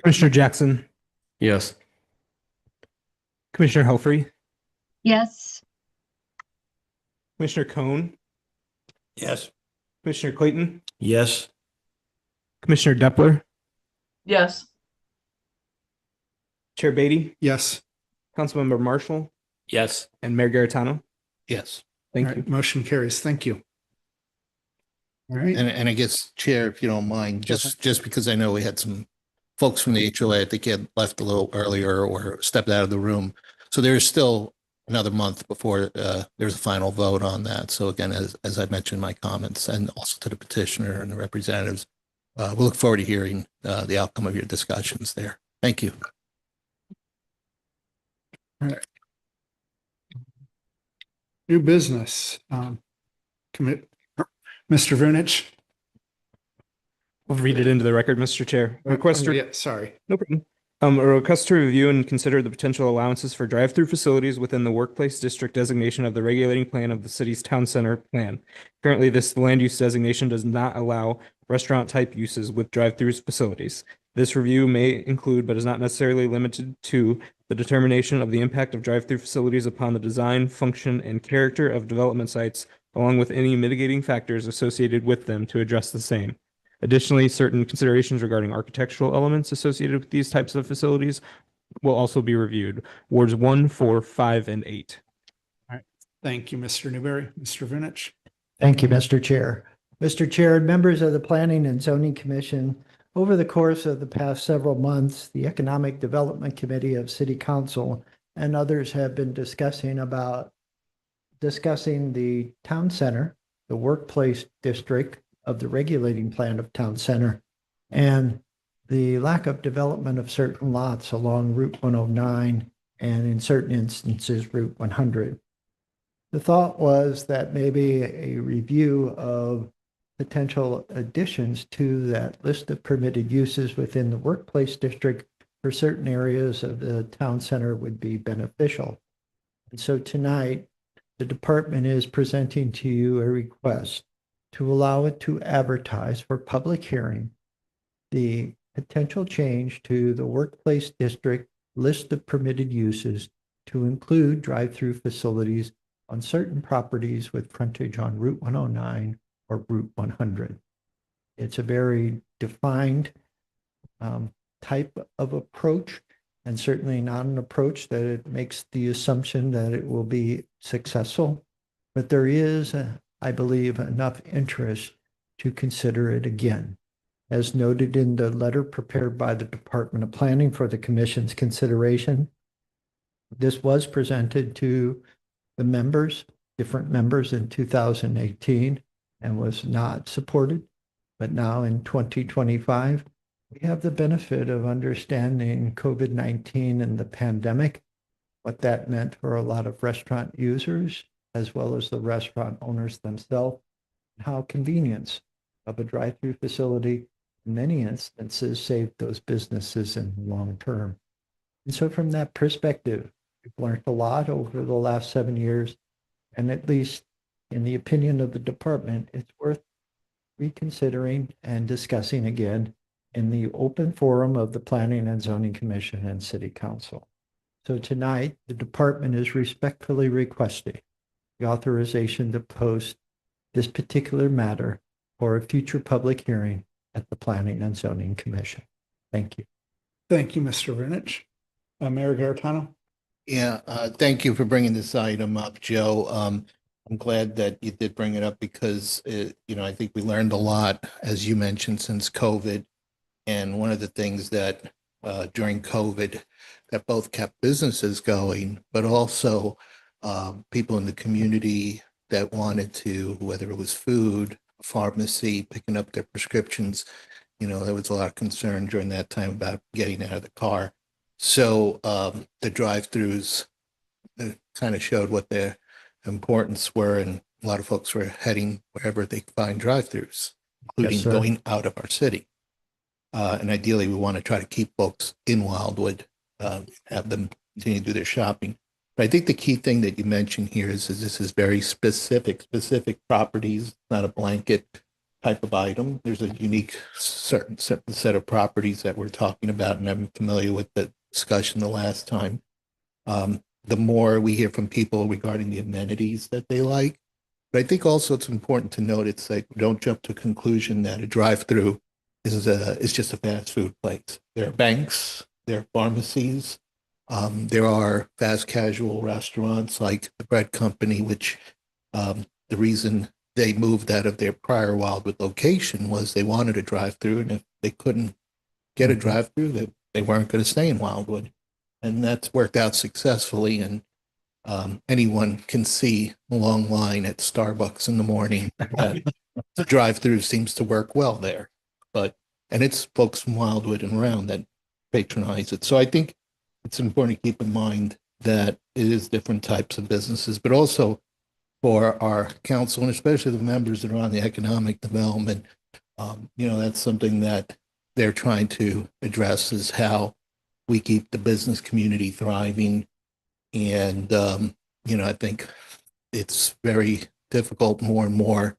Commissioner Jackson, Yes. Commissioner Helfrey, Yes. Commissioner Cohn, Yes. Commissioner Clayton, Yes. Commissioner Depler, Yes. Chair Beatty, Yes. Councilmember Marshall, Yes. and Mayor Garitano. Yes. Thank All you. right, motion carries. Thank you. All right. And I guess, Chair, if you don't mind, just because I know we had some folks from the HOA, I think had left a little earlier or stepped out of the room. So there's still another month before there's a final vote on that. So again, as I mentioned in my comments, and also to the petitioner and the representatives, we look forward to hearing the outcome of your discussions there. Thank you. New business. Mr. Vunich. We'll read it into the record, Mr. Chair. Request to Yeah, sorry. No problem. A request to review and consider the potential allowances for drive-through facilities within the workplace district designation of the regulating plan of the city's town center plan. Currently, this land use designation does not allow restaurant-type uses with drive-through facilities. This review may include, but is not necessarily limited to, the determination of the impact of drive-through facilities upon the design, function, and character of development sites, along with any mitigating factors associated with them to address the same. Additionally, certain considerations regarding architectural elements associated with these types of facilities will also be reviewed. Wards 1, 4, 5, and 8. Thank you, Mr. Newberry. Mr. Vunich. Thank you, Mr. Chair. Mr. Chair, members of the Planning and Zoning Commission, over the course of the past several months, the Economic Development Committee of City Council and others have been discussing the town center, the workplace district of the regulating plan of town center, and the lack of development of certain lots along Route 109 and in certain instances, Route 100. The thought was that maybe a review of potential additions to that list of permitted uses within the workplace district for certain areas of the town center would be beneficial. And so tonight, the department is presenting to you a request to allow it to advertise for public hearing the potential change to the workplace district list of permitted uses to include drive-through facilities on certain properties with frontage on Route 109 or Route 100. It's a very defined type of approach, and certainly not an approach that it makes the assumption that it will be successful, but there is, I believe, enough interest to consider it again. As noted in the letter prepared by the Department of Planning for the Commission's consideration, this was presented to the members, different members in 2018, and was not supported. But now in 2025, we have the benefit of understanding COVID-19 and the pandemic, what that meant for a lot of restaurant users, as well as the restaurant owners themselves, and how convenience of a drive-through facility in many instances saved those businesses in the long term. And so from that perspective, we've learned a lot over the last 7 years, and at least in the opinion of the department, it's worth reconsidering and discussing again in the open forum of the Planning and Zoning Commission and City Council. So tonight, the department is respectfully requesting the authorization to post this particular matter for a future public hearing at the Planning and Zoning Commission. Thank you. Thank you, Mr. Vunich. Mayor Garitano. Yeah, thank you for bringing this item up, Joe. I'm glad that you did bring it up because I think we learned a lot, as you mentioned, since COVID. And one of the things that during COVID that both kept businesses going, but also people in the community that wanted to, whether it was food, pharmacy, picking up their prescriptions, there was a lot of concern during that time about getting out of the car. So the drive-throughs kind of showed what their importance were, and a lot of folks were heading wherever they could find drive-throughs, including Yes, sir. going out of our city. And ideally, we want to try to keep folks in Wildwood, have them continue to do their shopping. But I think the key thing that you mentioned here is this is very specific properties, not a blanket type of item. There's a unique certain set of properties that we're talking about, and I'm familiar with the discussion the last time. The more we hear from people regarding the amenities that they like, but I think also it's important to note it's like don't jump to a conclusion that a drive-through is just a fast food place. There are banks, there are pharmacies, there are fast casual restaurants like the Bread Company, which the reason they moved out of their prior Wildwood location was they wanted a drive-through, and if they couldn't get a drive-through, they weren't going to stay in Wildwood, and that's worked out successfully. And anyone can see a long line at Starbucks in the morning. The drive-through seems to work well there, and it's folks from Wildwood and around that patronize it. So I think it's important to keep in mind that it is different types of businesses, but also for our council and especially the members that are on the economic development, that's something that they're trying to address is how we keep the business community thriving. And, I think it's very difficult more and more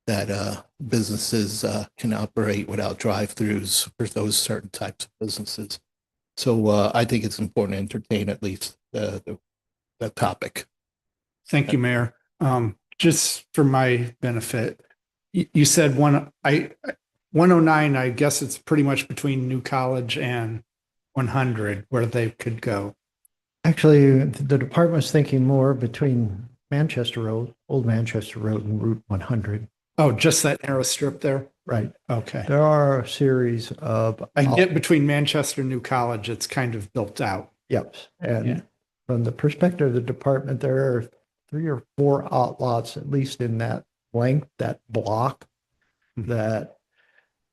that businesses can operate without drive-throughs for those certain types of businesses. So I think it's important to entertain at least the topic. Thank you, Mayor. Just for my benefit, you said 109, I guess it's pretty much between New College and 100 where they could go. Actually, the department's thinking more between Manchester Road, Old Manchester Road and Route 100. Oh, just that narrow strip there? Right. Okay. There are a series of. I get between Manchester and New College, it's kind of built out. Yep. And from the perspective of the department, there are 3 or 4 outlots, at least in that length, that block, that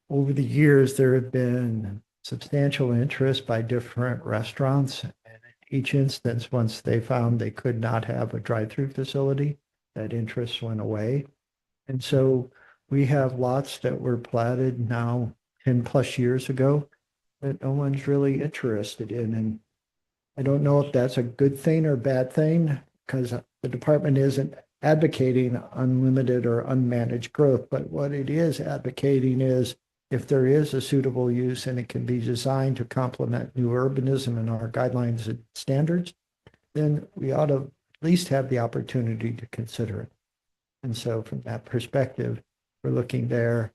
over the years, there have been substantial interest by different restaurants. And in each instance, once they found they could not have a drive-through facility, that interest went away. And so we have lots that were platted now 10 plus years ago that no one's really interested in. And I don't know if that's a good thing or bad thing, because the department isn't advocating unlimited or unmanaged growth, but what it is advocating is if there is a suitable use and it can be designed to complement new urbanism and our guidelines and standards, then we ought to at least have the opportunity to consider it. And so from that perspective, we're looking there.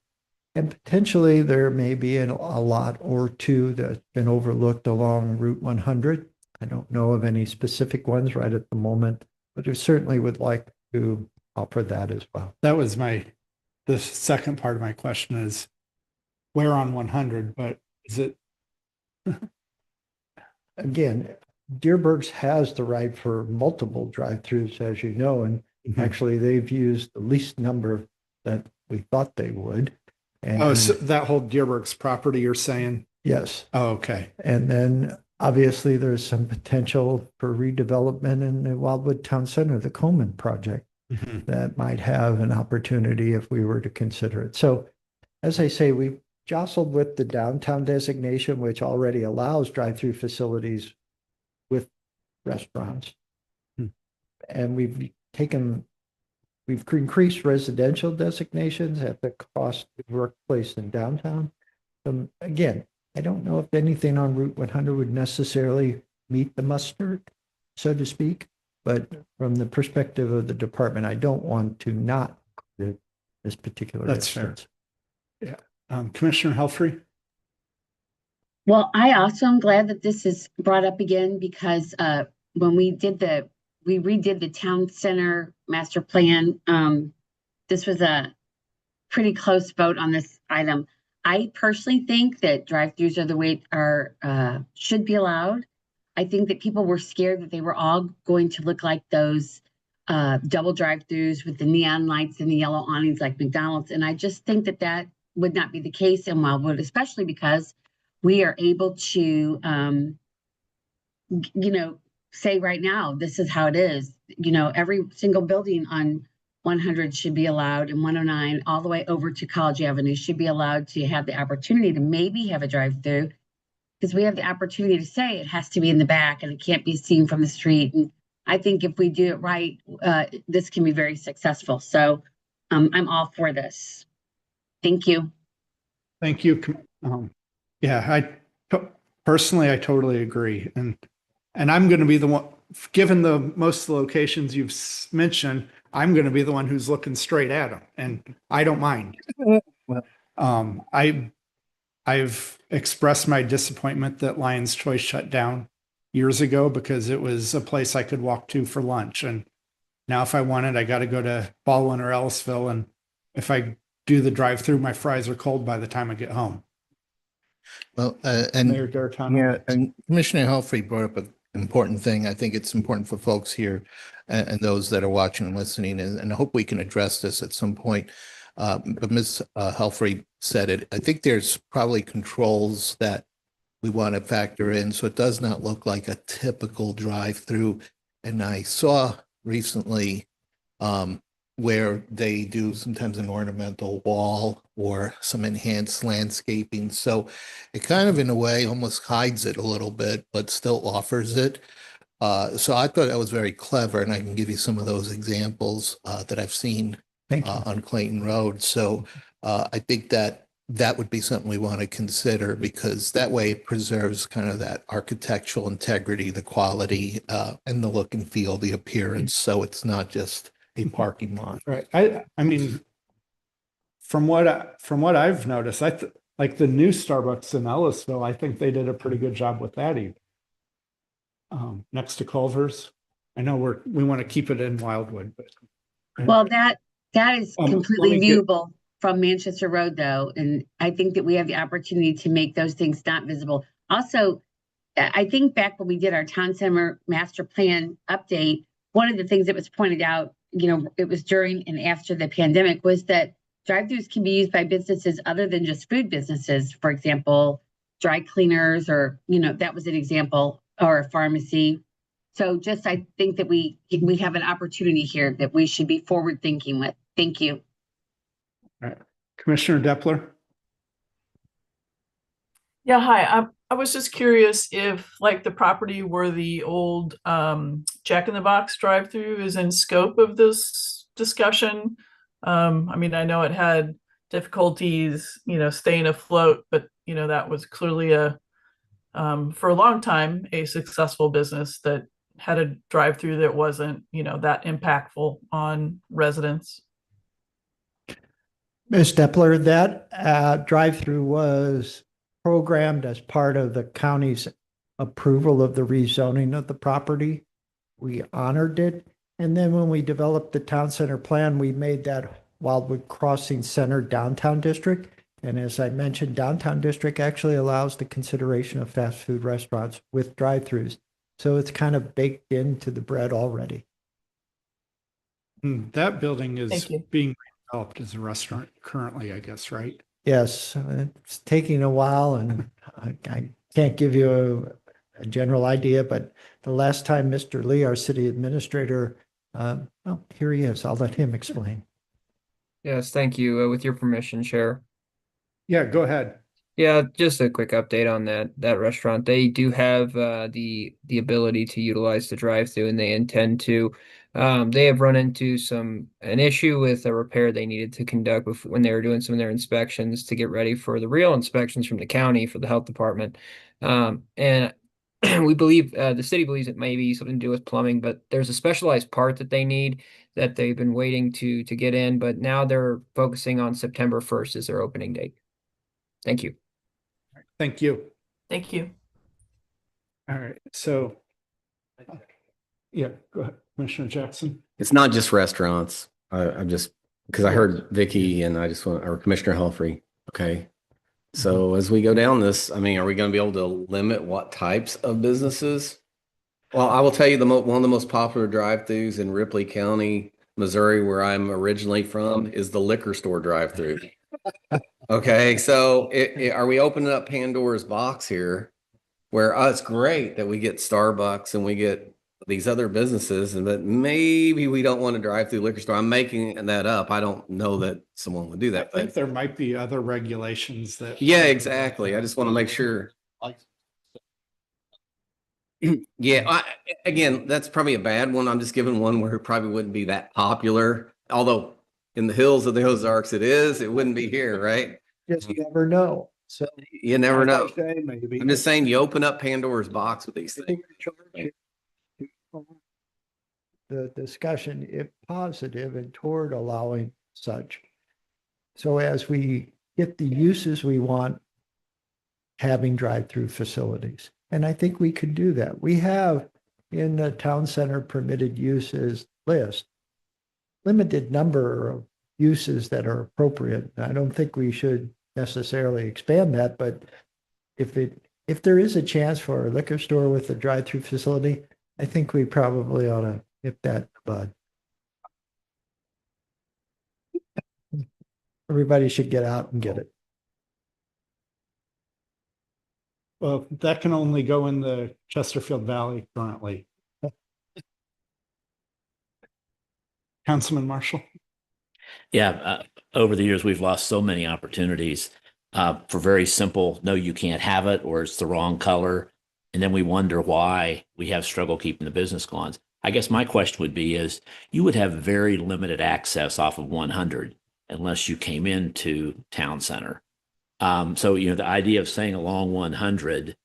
And potentially there may be a lot or two that's been overlooked along Route 100. I don't know of any specific ones right at the moment, but I certainly would like to offer that as well. That was the second part of my question is where on 100, but is it? Again, Deerbergs has the right for multiple drive-throughs, as you know, and actually they've used the least number that we thought they would. And So that whole Deerbergs property you're saying? yes. Oh, okay. And then obviously there's some potential for redevelopment in the Wildwood Town Center, the Coleman project, that might have an opportunity if we were to consider it. So as I say, we jostled with the downtown designation, which already allows drive-through facilities with restaurants. And we've increased residential designations at the cost of workplace in downtown. Again, I don't know if anything on Route 100 would necessarily meet the mustard, so to speak, but from the perspective of the department, I don't want to not include this particular. That's fair. instance. Yeah. Commissioner Helfrey? Well, I also am glad that this is brought up again because when we redid the town center master plan, this was a pretty close vote on this item. I personally think that drive-throughs are the way should be allowed. I think that people were scared that they were all going to look like those double drive-throughs with the neon lights and the yellow awnings like McDonald's. And I just think that that would not be the case in Wildwood, especially because we are able to, say right now, this is how it is. Every single building on 100 should be allowed, and 109 all the way over to College Avenue should be allowed to have the opportunity to maybe have a drive-through, because we have the opportunity to say it has to be in the back and it can't be seen from the street. And I think if we do it right, this can be very successful. So I'm all for this. Thank you. Thank you. Yeah, personally, I totally agree. And I'm going to be the one, given most of the locations you've mentioned, I'm going to be the one who's looking straight at them, and I don't mind. I've expressed my disappointment that Lion's Choice shut down years ago because it was a place I could walk to for lunch. And now if I want it, I got to go to Baldwin or Ellisville. And if I do the drive-through, my fries are cold by the time I get home. Well, Mayor D'Artano. yeah, and Commissioner Helfrey brought up an important thing. I think it's important for folks here and those that are watching and listening, and I hope we can address this at some point. But Ms. Helfrey said it. I think there's probably controls that we want to factor in so it does not look like a typical drive-through. And I saw recently where they do sometimes an ornamental wall or some enhanced landscaping. So it kind of, in a way, almost hides it a little bit, but still offers it. So I thought that was very clever, and I can give you some of those examples that I've seen on Clayton Road. So I think that would be something we want to consider, because that way it preserves kind of that architectural integrity, the quality, and the look and feel, the appearance. So it's not just a parking lot. Right. I mean, from what I've noticed, like the new Starbucks in Ellisville, I think they did a pretty good job with that even. Next to Culver's. I know we want to keep it in Wildwood, but Well, that is completely let me get- viewable from Manchester Road, though, and I think that we have the opportunity to make those things not visible. Also, I think back when we did our town center master plan update, one of the things that was pointed out, it was during and after the pandemic, was that drive-throughs can be used by businesses other than just food businesses. For example, dry cleaners, or that was an example, or a pharmacy. So I think that we have an opportunity here that we should be forward thinking with. Thank you. All right. Commissioner Depler. Yeah, hi. I was just curious if, like, the property where the old Jack in the Box drive-through is in scope of this discussion. I mean, I know it had difficulties, staying afloat, but that was clearly for a long time a successful business that had a drive-through that wasn't, that impactful on residents. Ms. Depler, that drive-through was programmed as part of the county's approval of the rezoning of the property. We honored it. And then when we developed the town center plan, we made that Wildwood Crossing Center downtown district. And as I mentioned, downtown district actually allows the consideration of fast food restaurants with drive-throughs. So it's kind of baked into the bread already. That building is Thank you. being redeveloped as a restaurant currently, I guess, right? Yes, it's taking a while, and I can't give you a general idea, but the last time Mr. Lee, our city administrator, here he is. I'll let him explain. Yes, thank you. With your permission, Chair. Yeah, go ahead. Yeah, just a quick update on that restaurant. They do have the ability to utilize the drive-through, and they intend to. They have run into an issue with a repair they needed to conduct when they were doing some of their inspections to get ready for the real inspections from the county for the health department. And we believe the city believes it may be something to do with plumbing, but there's a specialized part that they need that they've been waiting to get in, but now they're focusing on September 1st as their opening date. Thank you. Thank you. Thank you. All right. So Yeah, go ahead, Commissioner Jackson. It's not just restaurants. I'm just, because I heard Vicky and I just want, or Commissioner Helfrey. Okay. So as we go down this, I mean, are we going to be able to limit what types of businesses? Well, I will tell you one of the most popular drive-throughs in Ripley County, Missouri, where I'm originally from, is the liquor store drive-through. Okay, so are we opening up Pandora's box here? Where it's great that we get Starbucks and we get these other businesses, and that maybe we don't want to drive through liquor store. I'm making that up. I don't know that someone would do that. I think there might be other regulations that. Yeah, exactly. I just want to make sure. Yeah, again, that's probably a bad one. I'm just giving one where it probably wouldn't be that popular. Although in the hills of the Ozarks it is, it wouldn't be here, right? Just you never know. So You never know. Maybe. I'm just saying you open up Pandora's box with these things. the discussion, if positive and toward allowing such. So as we get the uses we want, having drive-through facilities. And I think we could do that. We have in the town center permitted uses list, limited number of uses that are appropriate. I don't think we should necessarily expand that, but if there is a chance for a liquor store with a drive-through facility, I think we probably ought to nip that in the bud. Everybody should get out and get it. Well, that can only go in the Chesterfield Valley currently. Councilman Marshall. Yeah, over the years, we've lost so many opportunities for very simple, no, you can't have it, or it's the wrong color. And then we wonder why we have struggle keeping the business going. I guess my question would be is you would have very limited access off of 100 unless you came into town center. So, the idea of saying along 100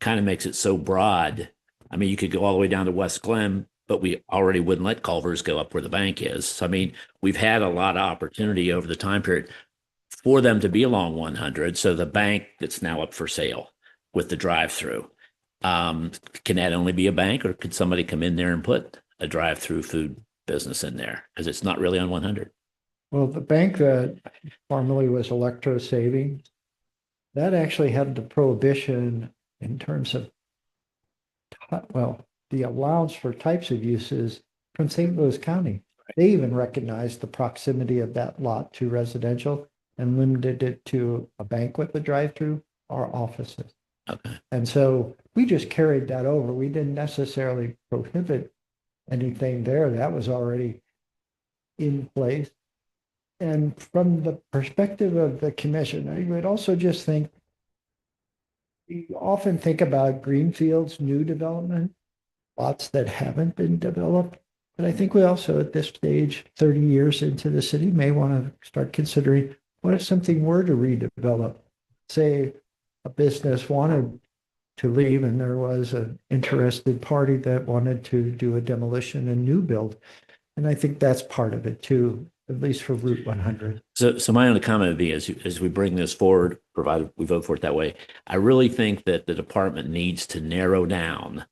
kind of makes it so broad. I mean, you could go all the way down to West Glen, but we already wouldn't let Culver's go up where the bank is. So, I mean, we've had a lot of opportunity over the time period for them to be along 100. So the bank that's now up for sale with the drive-through, can that only be a bank, or could somebody come in there and put a drive-through food business in there? Because it's not really on 100. Well, the bank that formerly was Electro Savings, that actually had the prohibition in terms of, the allowance for types of uses from St. Louis County. They even recognized the proximity of that lot to residential and limited it to a bank with a drive-through or offices. Okay. And so we just carried that over. We didn't necessarily prohibit anything there. That was already in place. And from the perspective of the commission, I would also just think, we often think about greenfields, new development, lots that haven't been developed. But I think we also at this stage, 30 years into the city, may want to start considering, what if something were to redevelop? Say a business wanted to leave and there was an interested party that wanted to do a demolition and new build. And I think that's part of it too, at least for Route 100. So my only comment would be as we bring this forward, provided we vote for it that way, I really think that the department needs to narrow down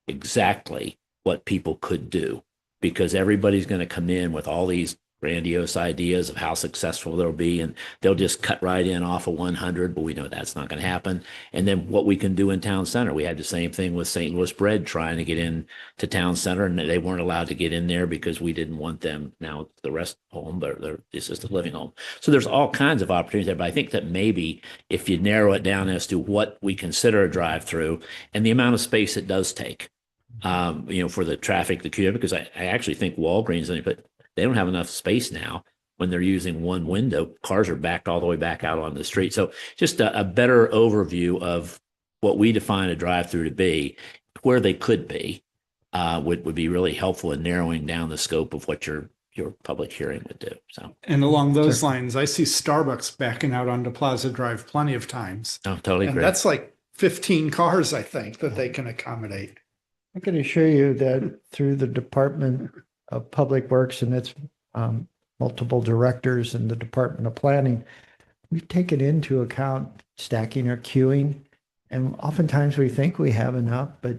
exactly what people could do, because everybody's going to come in with all these grandiose ideas of how successful they'll be, and they'll just cut right in off of 100, but we know that's not going to happen. And then what we can do in town center, we had the same thing with St. Louis Bread trying to get in to town center, and they weren't allowed to get in there because we didn't want them. Now the rest home, their assisted living home. So there's all kinds of opportunities there, but I think that maybe if you narrow it down as to what we consider a drive-through and the amount of space it does take, for the traffic, the queue, because I actually think Walgreens, but they don't have enough space now when they're using one window. Cars are backed all the way back out on the street. So just a better overview of what we define a drive-through to be, where they could be, would be really helpful in narrowing down the scope of what your public hearing would do. So, and along those lines, I see Starbucks backing out onto Plaza Drive plenty of times. Oh, totally and agree. That's like 15 cars, I think, that they can accommodate. I can assure you that through the Department of Public Works and its multiple directors and the Department of Planning, we've taken into account stacking or queuing. And oftentimes we think we have enough, but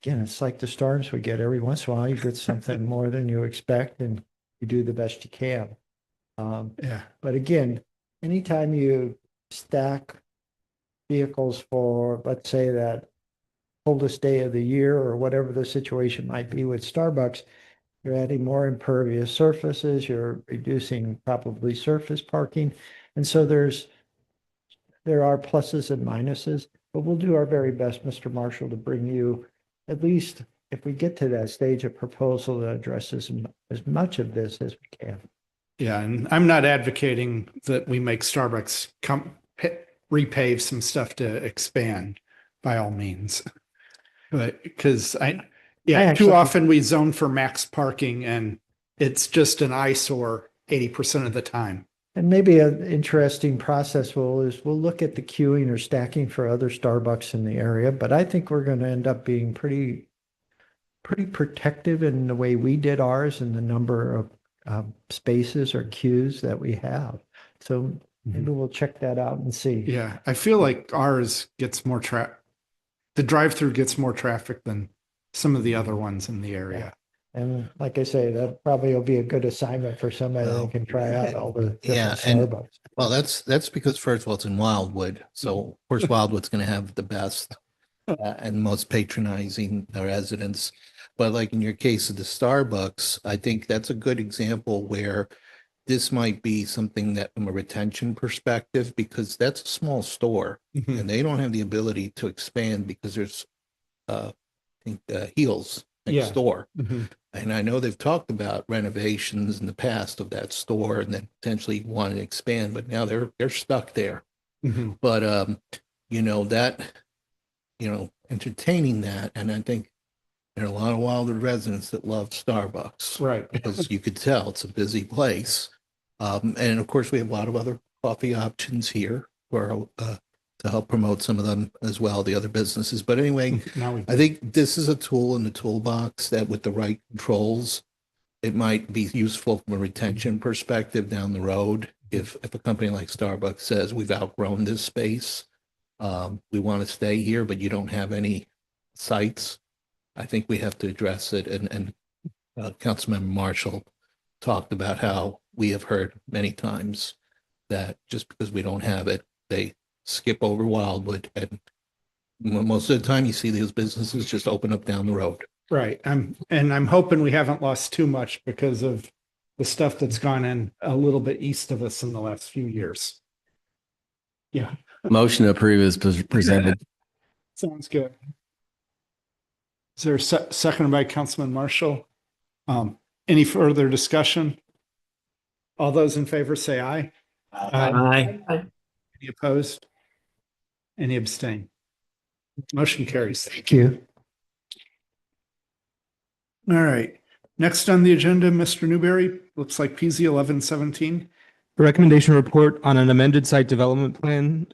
again, it's like the storms we get every once in a while. You get something more than you expect and you do the best you can. Yeah. But again, anytime you stack vehicles for, let's say, that coldest day of the year or whatever the situation might be with Starbucks, you're adding more impervious surfaces, you're reducing probably surface parking. And so there are pluses and minuses, but we'll do our very best, Mr. Marshall, to bring you, at least if we get to that stage, a proposal that addresses as much of this as we can. Yeah, and I'm not advocating that we make Starbucks repave some stuff to expand by all means. But because too often we zone for max parking and it's just an eyesore 80% of the time. And maybe an interesting process we'll look at the queuing or stacking for other Starbucks in the area, but I think we're going to end up being pretty protective in the way we did ours and the number of spaces or queues that we have. So maybe we'll check that out and see. Yeah, I feel like ours gets more the drive-through gets more traffic than some of the other ones in the area. And like I say, that probably will be a good assignment for somebody that can try out all the different Starbucks. Well, that's because first of all, it's in Wildwood. So of course, Wildwood's going to have the best and most patronizing residents. But like in your case of the Starbucks, I think that's a good example where this might be something that from a retention perspective, because that's a small store and they don't have the ability to expand because there's, I think, Heels next door. And I know they've talked about renovations in the past of that store and then potentially want to expand, but now they're stuck there. But, entertaining that. And I think there are a lot of Wildwood residents that love Starbucks. Right. Because you could tell it's a busy place. And of course, we have a lot of other coffee options here for to help promote some of them as well, the other businesses. But anyway, I think this is a tool in the toolbox that with the right controls, it might be useful from a retention perspective down the road. If a company like Starbucks says we've outgrown this space, we want to stay here, but you don't have any sites, I think we have to address it. And Councilmember Marshall talked about how we have heard many times that just because we don't have it, they skip over Wildwood. And most of the time you see these businesses just open up down the road. Right. I'm hoping we haven't lost too much because of the stuff that's gone in a little bit east of us in the last few years. Yeah. Motion to approve is presented. Sounds good. Is there a second by Councilman Marshall? Any further discussion? All those in favor say aye. Aye. Any opposed? Any abstain? Motion carries. Thank you. All right. Next on the agenda, Mr. Newberry, looks like PZ 1117. The recommendation report on an amended site development plan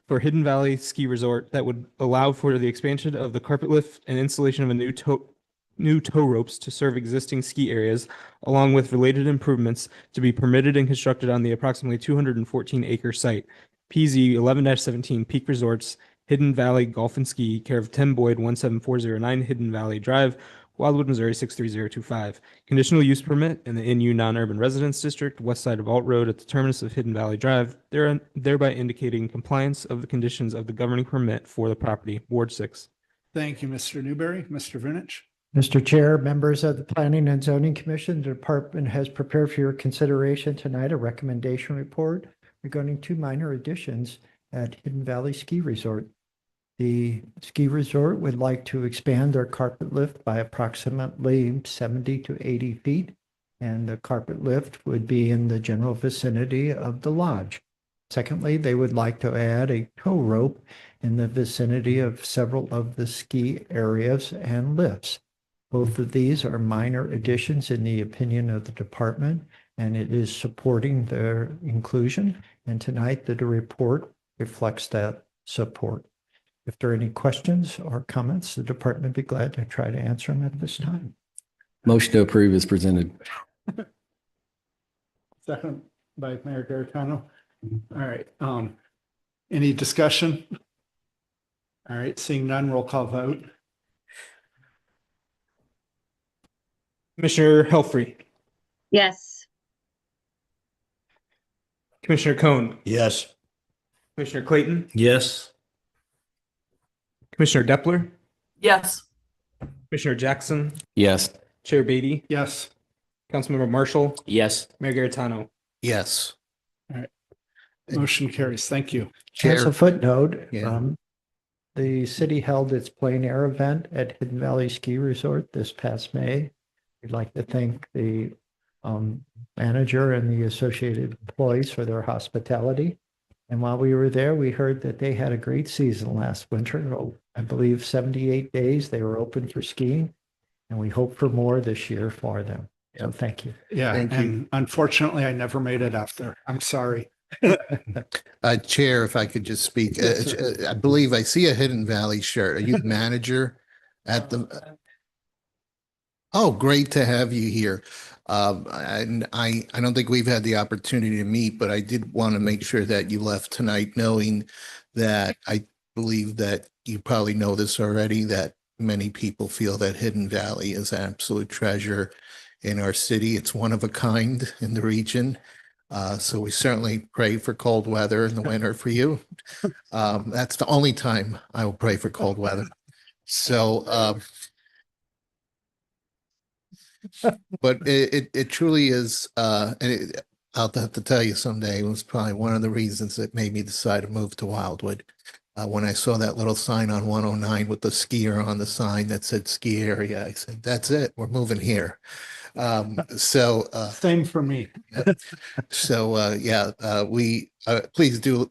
for Hidden Valley Ski Resort that would allow for the expansion of the carpet lift and installation of a new tow ropes to serve existing ski areas, along with related improvements to be permitted and constructed on the approximately 214-acre site. PZ 11-17 Peak Resorts, Hidden Valley Golf and Ski, care of Tim Boyd, 17409 Hidden Valley Drive, Wildwood, Missouri 63025. Conditional use permit in the NU non-urban residence district, west side of Alt Road at the terminus of Hidden Valley Drive, thereby indicating compliance of the conditions of the governing permit for the property. Ward 6. Thank you, Mr. Newberry. Mr. Vinich. Mr. Chair, members of the Planning and Zoning Commission, the department has prepared for your consideration tonight a recommendation report regarding two minor additions at Hidden Valley Ski Resort. The ski resort would like to expand their carpet lift by approximately 70 to 80 feet, and the carpet lift would be in the general vicinity of the lodge. Secondly, they would like to add a tow rope in the vicinity of several of the ski areas and lifts. Both of these are minor additions in the opinion of the department, and it is supporting their inclusion. And tonight, the report reflects that support. If there are any questions or comments, the department would be glad to try to answer them at this time. Motion to approve is presented. Second by Mayor Garitano. All right. Any discussion? All right. Seeing none, roll call vote. Commissioner Helfrey, Yes. Commissioner Cohn, Yes. Commissioner Clayton, Yes. Commissioner Depler, Yes. Commissioner Jackson, Yes. Chair Beatty, Yes. Councilmember Marshall, Yes. Mayor Garitano. Yes. Motion carries. Thank you. As a Chair, footnote, Yeah. the city held its plein air event at Hidden Valley Ski Resort this past May. We'd like to thank the manager and the associated employees for their hospitality. And while we were there, we heard that they had a great season last winter. Oh, I believe 78 days they were open for skiing, and we hope for more this year for them. So thank you. Yeah, Thank you. and unfortunately, I never made it out there. I'm sorry. Chair, if I could just speak, Yes, sir. I believe I see a Hidden Valley shirt. Are you the manager at the? Oh, great to have you here. And I don't think we've had the opportunity to meet, but I did want to make sure that you left tonight knowing that I believe that you probably know this already, that many people feel that Hidden Valley is an absolute treasure in our city. It's one of a kind in the region. So we certainly pray for cold weather in the winter for you. That's the only time I will pray for cold weather. So, but it truly is, I'll have to tell you someday, it was probably one of the reasons that made me decide to move to Wildwood. When I saw that little sign on 109 with the skier on the sign that said ski area, I said, that's it, we're moving here. Same for me. We please do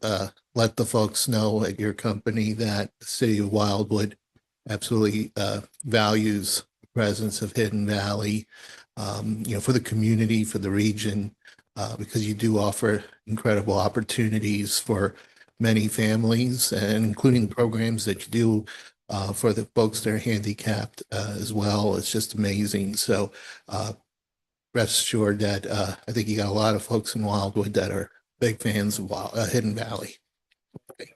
let the folks know at your company that the city of Wildwood absolutely values the presence of Hidden Valley, for the community, for the region, because you do offer incredible opportunities for many families, and including the programs that you do for the folks that are handicapped as well. It's just amazing. So rest assured that I think you got a lot of folks in Wildwood that are big fans of Hidden Valley. Okay.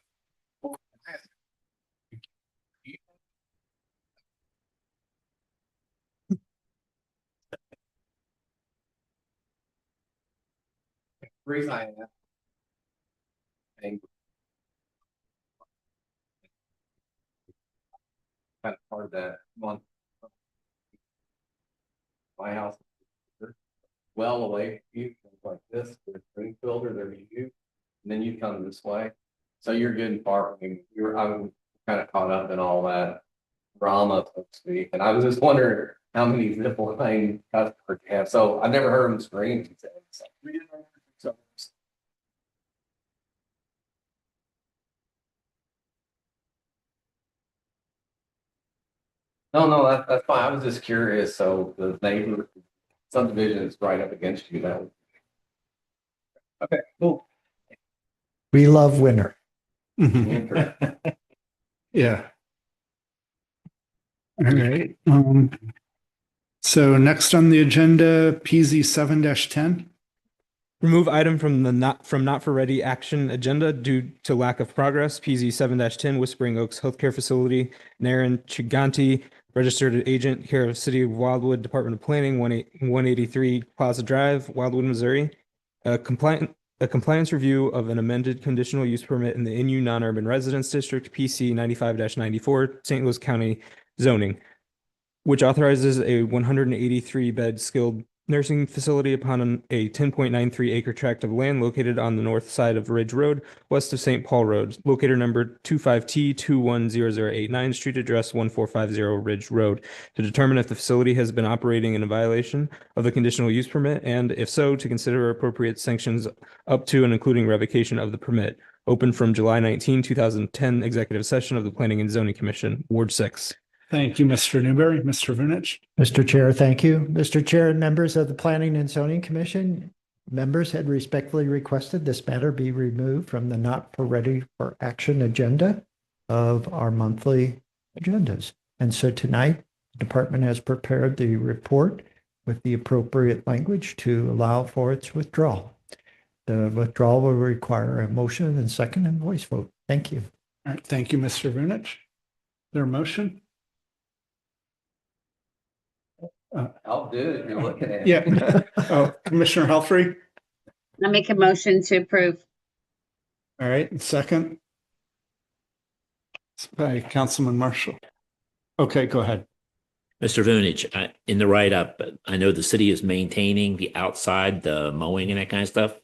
Reason I think kind of hard that month. My house is well away from you, like this, there's Springfield or there's you, and then you come this way. So you're getting far from me. I'm kind of caught up in all that drama, so to speak. And I was just wondering how many zip line customers you have. So I've never heard them scream. So no, that's fine. I was just curious. So the neighbor subdivision is right up against you. That okay, cool. We love winter. Yeah. All right. So next on the agenda, PZ 7-10. Remove item from the not for ready action agenda due to lack of progress. PZ 7-10 Whispering Oaks Healthcare Facility, Naren Chiganti, registered agent, care of City of Wildwood, Department of Planning, 183 Plaza Drive, Wildwood, Missouri. A compliance review of an amended conditional use permit in the NU non-urban residence district, PC 95-94, St. Louis County zoning, which authorizes a 183 bed skilled nursing facility upon a 10.93 acre tract of land located on the north side of Ridge Road, west of St. Paul Road, locator number 25T210089, street address 1450 Ridge Road, to determine if the facility has been operating in a violation of the conditional use permit, and if so, to consider appropriate sanctions up to and including revocation of the permit. Open from July 19, 2010, executive session of the Planning and Zoning Commission, Ward 6. Thank you, Mr. Newberry. Mr. Vunich. Mr. Chair, thank you. Mr. Chair and members of the Planning and Zoning Commission, members had respectfully requested this matter be removed from the not for ready for action agenda of our monthly agendas. And so tonight, the department has prepared the report with the appropriate language to allow for its withdrawal. The withdrawal will require a motion and second and voice vote. Thank you. All right. Thank you, Mr. Vunich. Their motion? I'll do it. You're looking at Yeah. Oh, Commissioner Helfrey. I make a motion to approve. All right, and second. It's by Councilman Marshall. Okay, go ahead. Mr. Vunich, in the write-up, I know the city is maintaining the outside, the mowing and that kind of stuff.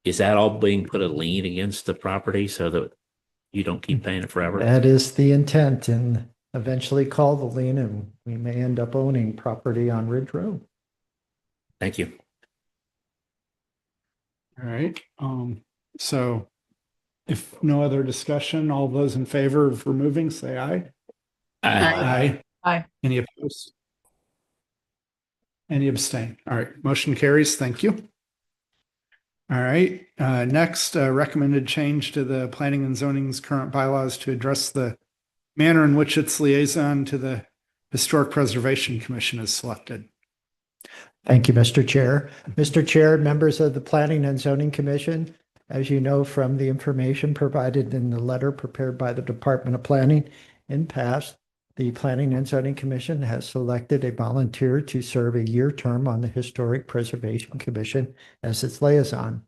Is that all being put a lien against the property so that you don't keep paying it forever? That is the intent, and eventually call the lien, and we may end up owning property on Ridge Road. Thank you. All right, so if no other discussion, all those in favor of removing, say aye. Aye. Aye. Any opposed? Any abstain? All right, motion carries. Thank you. All right, next, recommended change to the planning and zoning's current bylaws to address the manner in which its liaison to the Historic Preservation Commission is selected. Thank you, Mr. Chair. Mr. Chair, members of the Planning and Zoning Commission, as you know from the information provided in the letter prepared by the Department of Planning in past, the Planning and Zoning Commission has selected a volunteer to serve a year term on the Historic Preservation Commission as its liaison.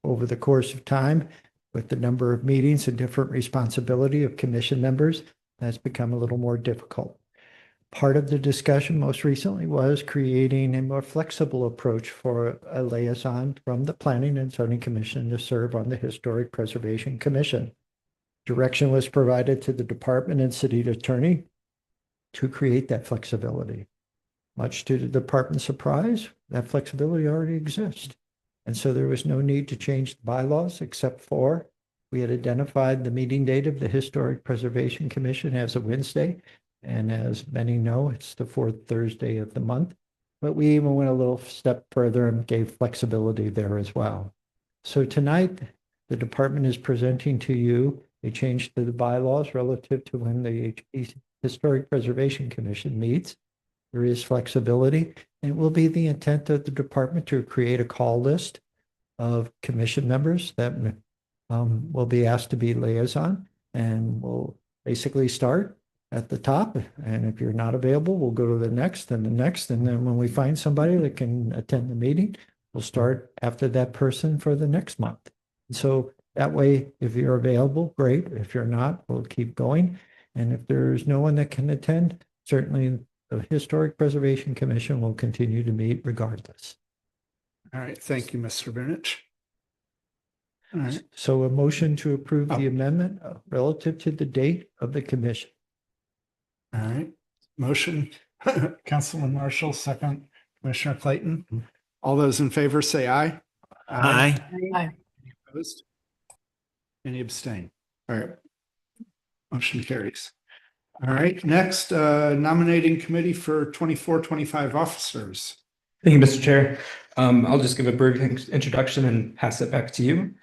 Over the course of time, with the number of meetings and different responsibility of commission members, that's become a little more difficult. Part of the discussion most recently was creating a more flexible approach for a liaison from the Planning and Zoning Commission to serve on the Historic Preservation Commission. Direction was provided to the department and city attorney to create that flexibility. Much to the department's surprise, that flexibility already exists. And so there was no need to change the bylaws, except for we had identified the meeting date of the Historic Preservation Commission as a Wednesday. And as many know, it's the fourth Thursday of the month. But we even went a little step further and gave flexibility there as well. So tonight, the department is presenting to you a change to the bylaws relative to when the Historic Preservation Commission meets. There is flexibility, and it will be the intent of the department to create a call list of commission members that will be asked to be liaison, and we'll basically start at the top. And if you're not available, we'll go to the next and the next. And then when we find somebody that can attend the meeting, we'll start after that person for the next month. So that way, if you're available, great. If you're not, we'll keep going. And if there's no one that can attend, certainly the Historic Preservation Commission will continue to meet regardless. All right, thank you, Mr. Vunich. All right, So a motion to approve the amendment relative to the date of the commission. all right, motion, Councilman Marshall, second, Commissioner Clayton. All those in favor say aye. Aye. Aye. Any opposed? Any abstain? All right. Motion carries. All right, next, nominating committee for 24-25 officers. Thank you, Mr. Chair. I'll just give a brief introduction and pass it back to you.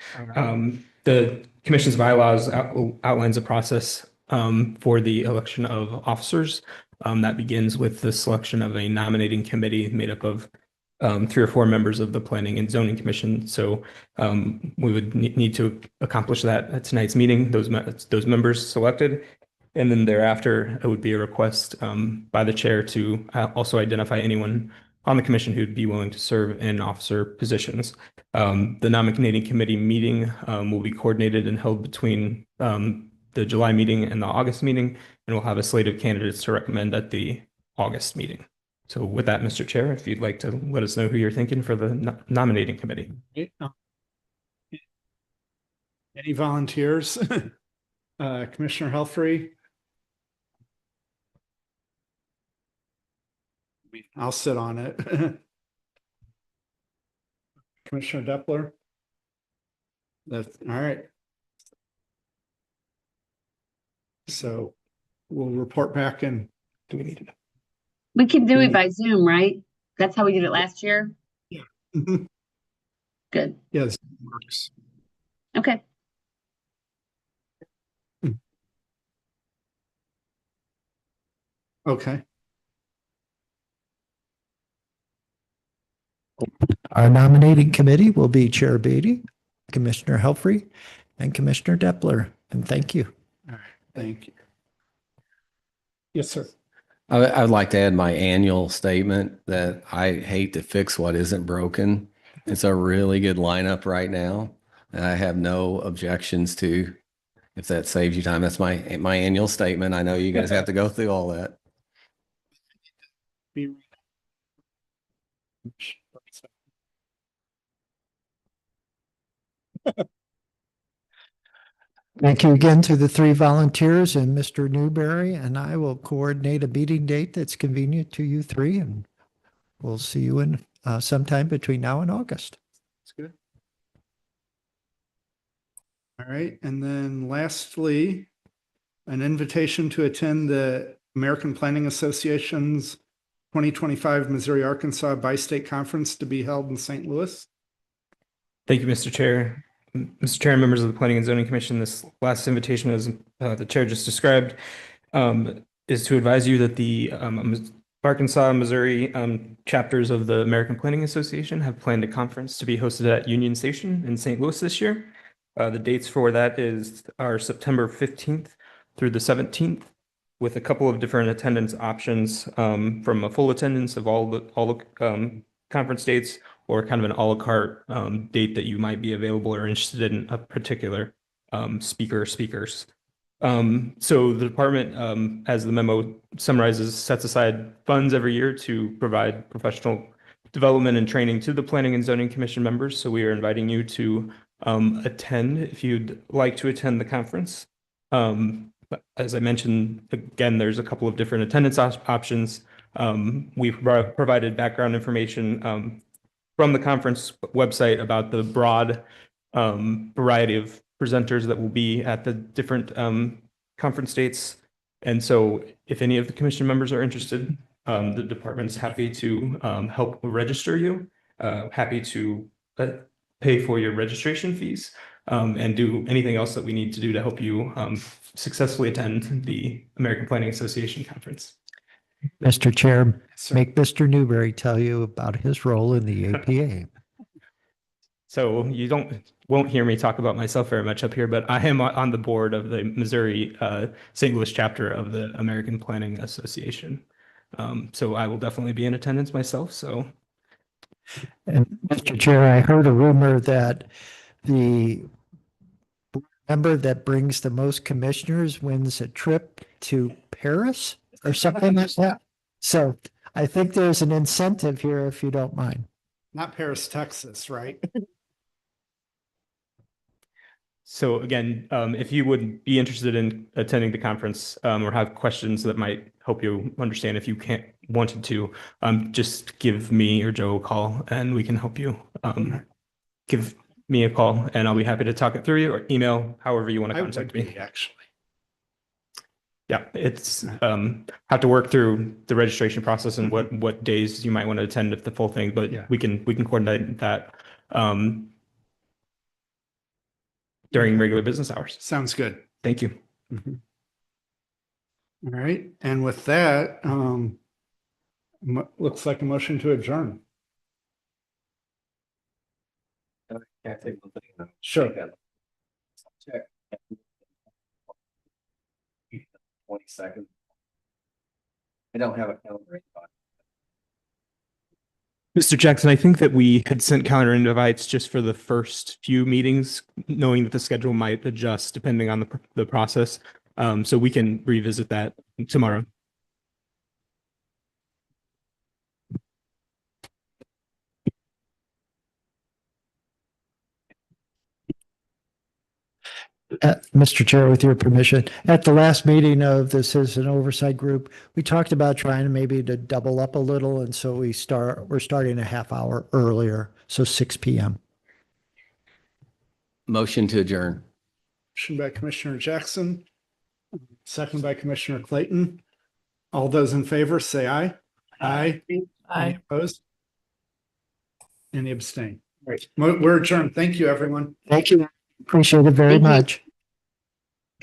The commission's bylaws outlines a process for the election of officers. That begins with the selection of a nominating committee made up of 3 or 4 members of the Planning and Zoning Commission. So we would need to accomplish that at tonight's meeting, those members selected. And then thereafter, it would be a request by the chair to also identify anyone on the commission who'd be willing to serve in officer positions. The nominating committee meeting will be coordinated and held between the July meeting and the August meeting, and we'll have a slate of candidates to recommend at the August meeting. So with that, Mr. Chair, if you'd like to let us know who you're thinking for the nominating committee. Any volunteers? Commissioner Helfrey? I'll sit on it. Commissioner Deppler? That's all right. So we'll report back and do we need to? We can do it by Zoom, right? That's how we did it last year? Yeah. Good. Yes, it works. Okay. Okay. Our nominating committee will be Chair Beatty, Commissioner Helfrey, and Commissioner Deppler. And thank you. All right. Thank you. Yes, sir. I would like to add my annual statement that I hate to fix what isn't broken. It's a really good lineup right now, and I have no objections to, if that saves you time. That's my annual statement. I know you guys have to go through all that. Thank you again to the three volunteers and Mr. Newberry, and I will coordinate a meeting date that's convenient to you three, and we'll see you in sometime between now and August. That's good. All right, and then lastly, an invitation to attend the American Planning Association's 2025 Missouri-Arkansas Bi-State Conference to be held in St. Louis. Thank you, Mr. Chair. Mr. Chair and members of the Planning and Zoning Commission, this last invitation, as the chair just described, is to advise you that the Arkansas, Missouri chapters of the American Planning Association have planned a conference to be hosted at Union Station in St. Louis this year. The dates for that are September 15th through the 17th, with a couple of different attendance options, from a full attendance of all the conference dates, or kind of an a la carte date that you might be available or interested in a particular speakers. So the department, as the memo summarizes, sets aside funds every year to provide professional development and training to the Planning and Zoning Commission members. So we are inviting you to attend if you'd like to attend the conference. As I mentioned, again, there's a couple of different attendance options. We've provided background information from the conference website about the broad variety of presenters that will be at the different conference dates. And so if any of the commission members are interested, the department's happy to help register you, happy to pay for your registration fees, and do anything else that we need to do to help you successfully attend the American Planning Association conference. Mr. Chair, make Mr. Newberry tell you about his role in the APA. So you won't hear me talk about myself very much up here, but I am on the board of the Missouri St. Louis chapter of the American Planning Association. So I will definitely be in attendance myself. So, and Mr. Chair, I heard a rumor that the member that brings the most commissioners wins a trip to Paris or something like that. So I think there's an incentive here, if you don't mind. Not Paris, Texas, right? So again, if you would be interested in attending the conference or have questions that might help you understand if you wanted to, just give me or Joe a call and we can help you. Give me a call and I'll be happy to talk it through you, or email, however you want to contact me. Actually. Yeah, it's have to work through the registration process and what days you might want to attend if the full thing, but we can coordinate that during regular business hours. Sounds good. Thank you. All right, and with that, looks like a motion to adjourn. Can I take one thing? Sure. Check. 22nd. I don't have a calendar. Mr. Jackson, I think that we had sent calendar invites just for the first few meetings, knowing that the schedule might adjust depending on the process. So we can revisit that tomorrow. Mr. Chair, with your permission, at the last meeting of the Citizen Oversight Group, we talked about trying maybe to double up a little, and so we're starting a half hour earlier, so 6 p.m. Motion to adjourn. Motion by Commissioner Jackson, second by Commissioner Clayton. All those in favor say aye. Aye. Aye. Any opposed? Any abstain? All right, we're adjourned. Thank you, everyone. Thank you. Appreciate it very Thank you. much.